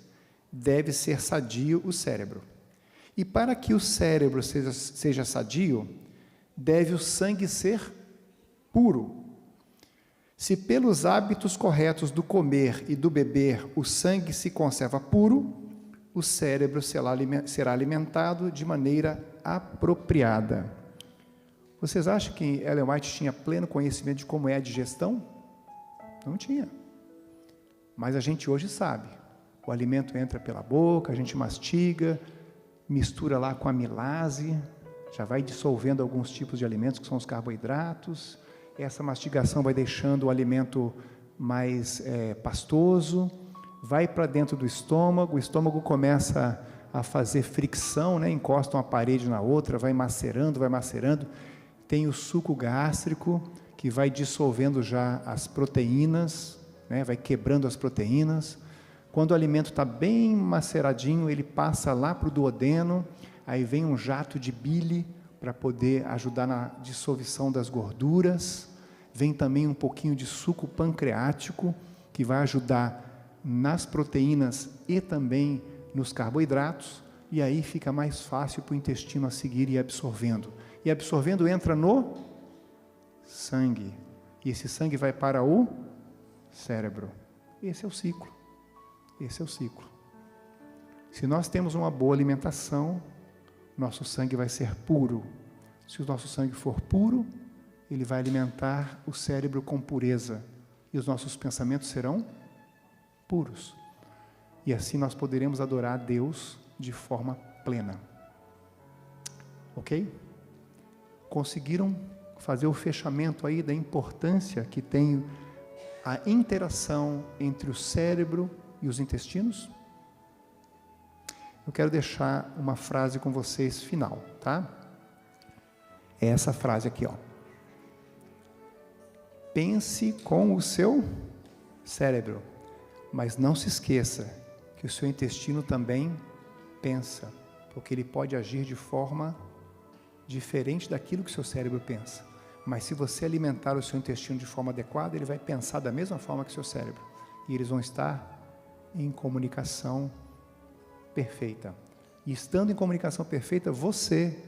deve ser sadio o cérebro. E para que o cérebro seja sadio, deve o sangue ser puro. Se pelos hábitos corretos do comer e do beber o sangue se conserva puro, o cérebro será alimentado de maneira apropriada. Vocês acham que Ellen White tinha pleno conhecimento de como é a digestão? Não tinha. Mas a gente hoje sabe. O alimento entra pela boca, a gente mastiga, mistura lá com a amilase, já vai dissolvendo alguns tipos de alimentos, que são os carboidratos. Essa mastigação vai deixando o alimento mais pastoso, vai para dentro do estômago, o estômago começa a fazer fricção, né? Encosta uma parede na outra, vai macerando. Tem o suco gástrico, que vai dissolvendo já as proteínas, né? Vai quebrando as proteínas. Quando o alimento está bem maceradinho, ele passa lá para o duodeno, aí vem um jato de bile para poder ajudar na dissolução das gorduras. Vem também um pouquinho de suco pancreático, que vai ajudar nas proteínas e também nos carboidratos, e aí fica mais fácil para o intestino a seguir e absorvendo. E absorvendo entra no sangue, e esse sangue vai para o cérebro. Esse é o ciclo. Esse é o ciclo. Se nós temos uma boa alimentação, nosso sangue vai ser puro. Se o nosso sangue for puro, ele vai alimentar o cérebro com pureza, e os nossos pensamentos serão puros. E assim nós poderemos adorar a Deus de forma plena. Ok? Conseguiram fazer o fechamento aí da importância que tem a interação entre o cérebro e os intestinos? Eu quero deixar uma frase com vocês final, tá? É essa frase aqui, ó. Pense com o seu cérebro, mas não se esqueça que o seu intestino também pensa, porque ele pode agir de forma diferente daquilo que o seu cérebro pensa. Mas se você alimentar o seu intestino de forma adequada, ele vai pensar da mesma forma que o seu cérebro, e eles vão estar em comunicação perfeita. E estando em comunicação perfeita, você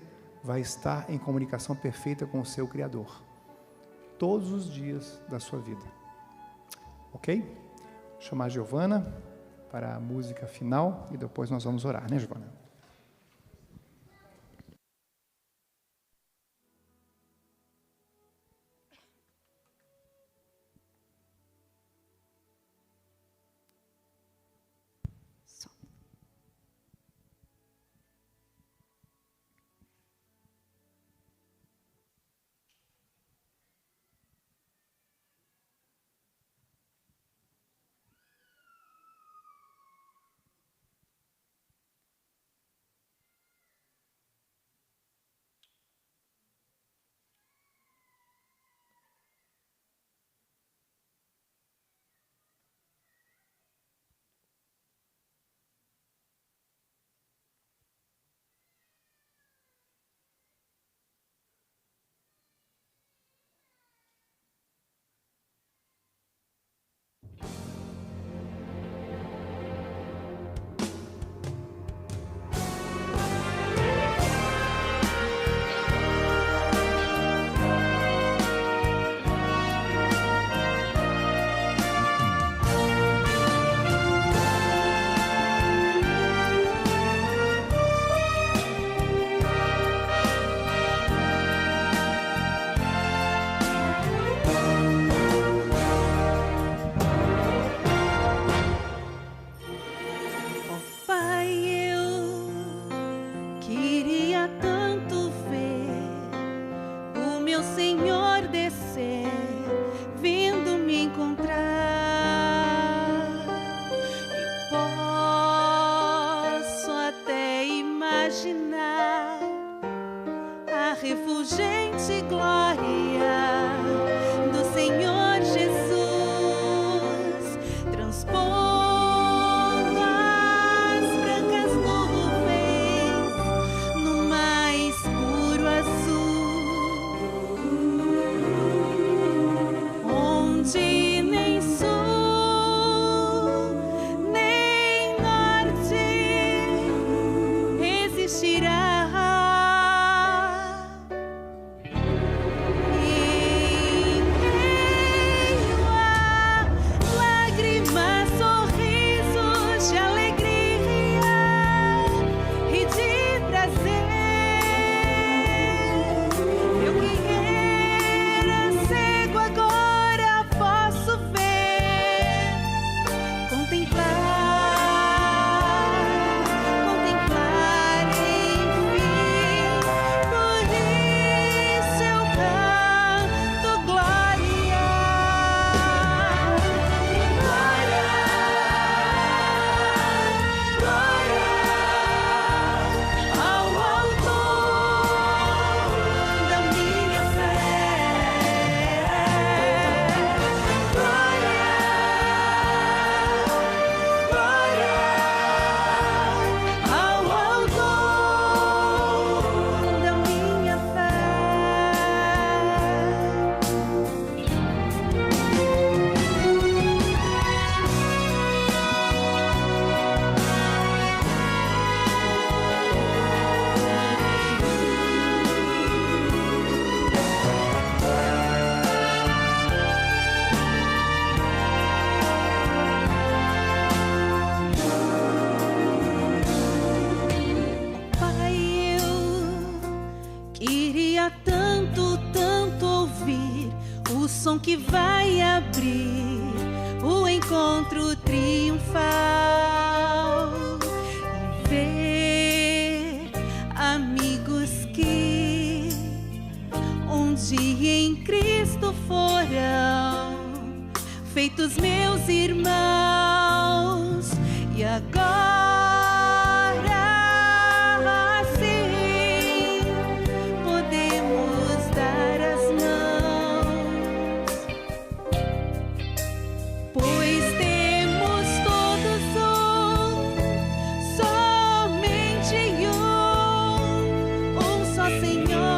vai estar em comunicação perfeita com o seu Criador, todos os dias da sua vida. Ok? Vou chamar a Giovana para a música final, e depois nós vamos orar, né, Giovana? refulgente glória do Senhor Jesus, transpondo as brancas nuvens no mais puro azul, onde nem sul nem norte existirá. queria tanto, tanto ouvir o som que vai abrir o encontro triunfal e ver amigos que um dia em Cristo foram feitos meus irmãos e agora sim podemos dar as mãos, pois temos todos somente um só Senhor.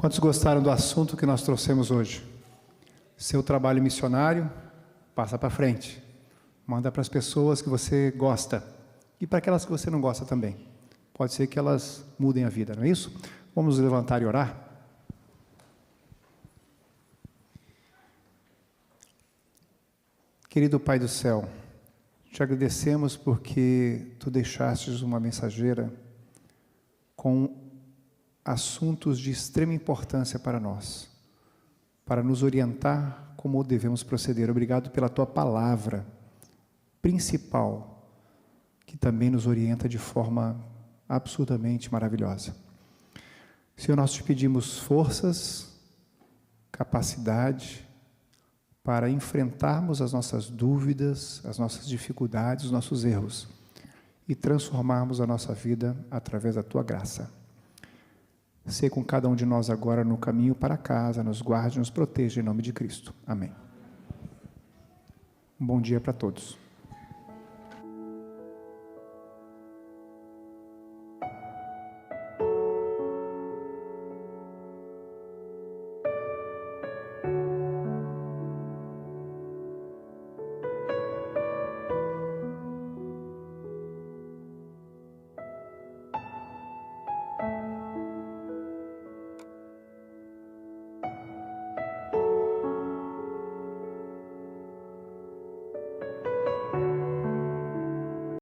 Quantos gostaram do assunto que nós trouxemos hoje? Seu trabalho missionário, passa para frente. Manda para as pessoas que você gosta e para aquelas que você não gosta também. Pode ser que elas mudem a vida, não é isso? Vamos nos levantar e orar? Querido Pai do céu, te agradecemos porque tu deixastes uma mensageira com assuntos de extrema importância para nós, para nos orientar como devemos proceder. Obrigado pela tua palavra principal, que também nos orienta de forma absurdamente maravilhosa. Senhor, nós te pedimos forças, capacidade para enfrentarmos as nossas dúvidas, as nossas dificuldades, os nossos erros e transformarmos a nossa vida através da tua graça. Sê com cada um de nós agora no caminho para casa, nos guarde, nos proteja em nome de Cristo. Amém. Um bom dia para todos.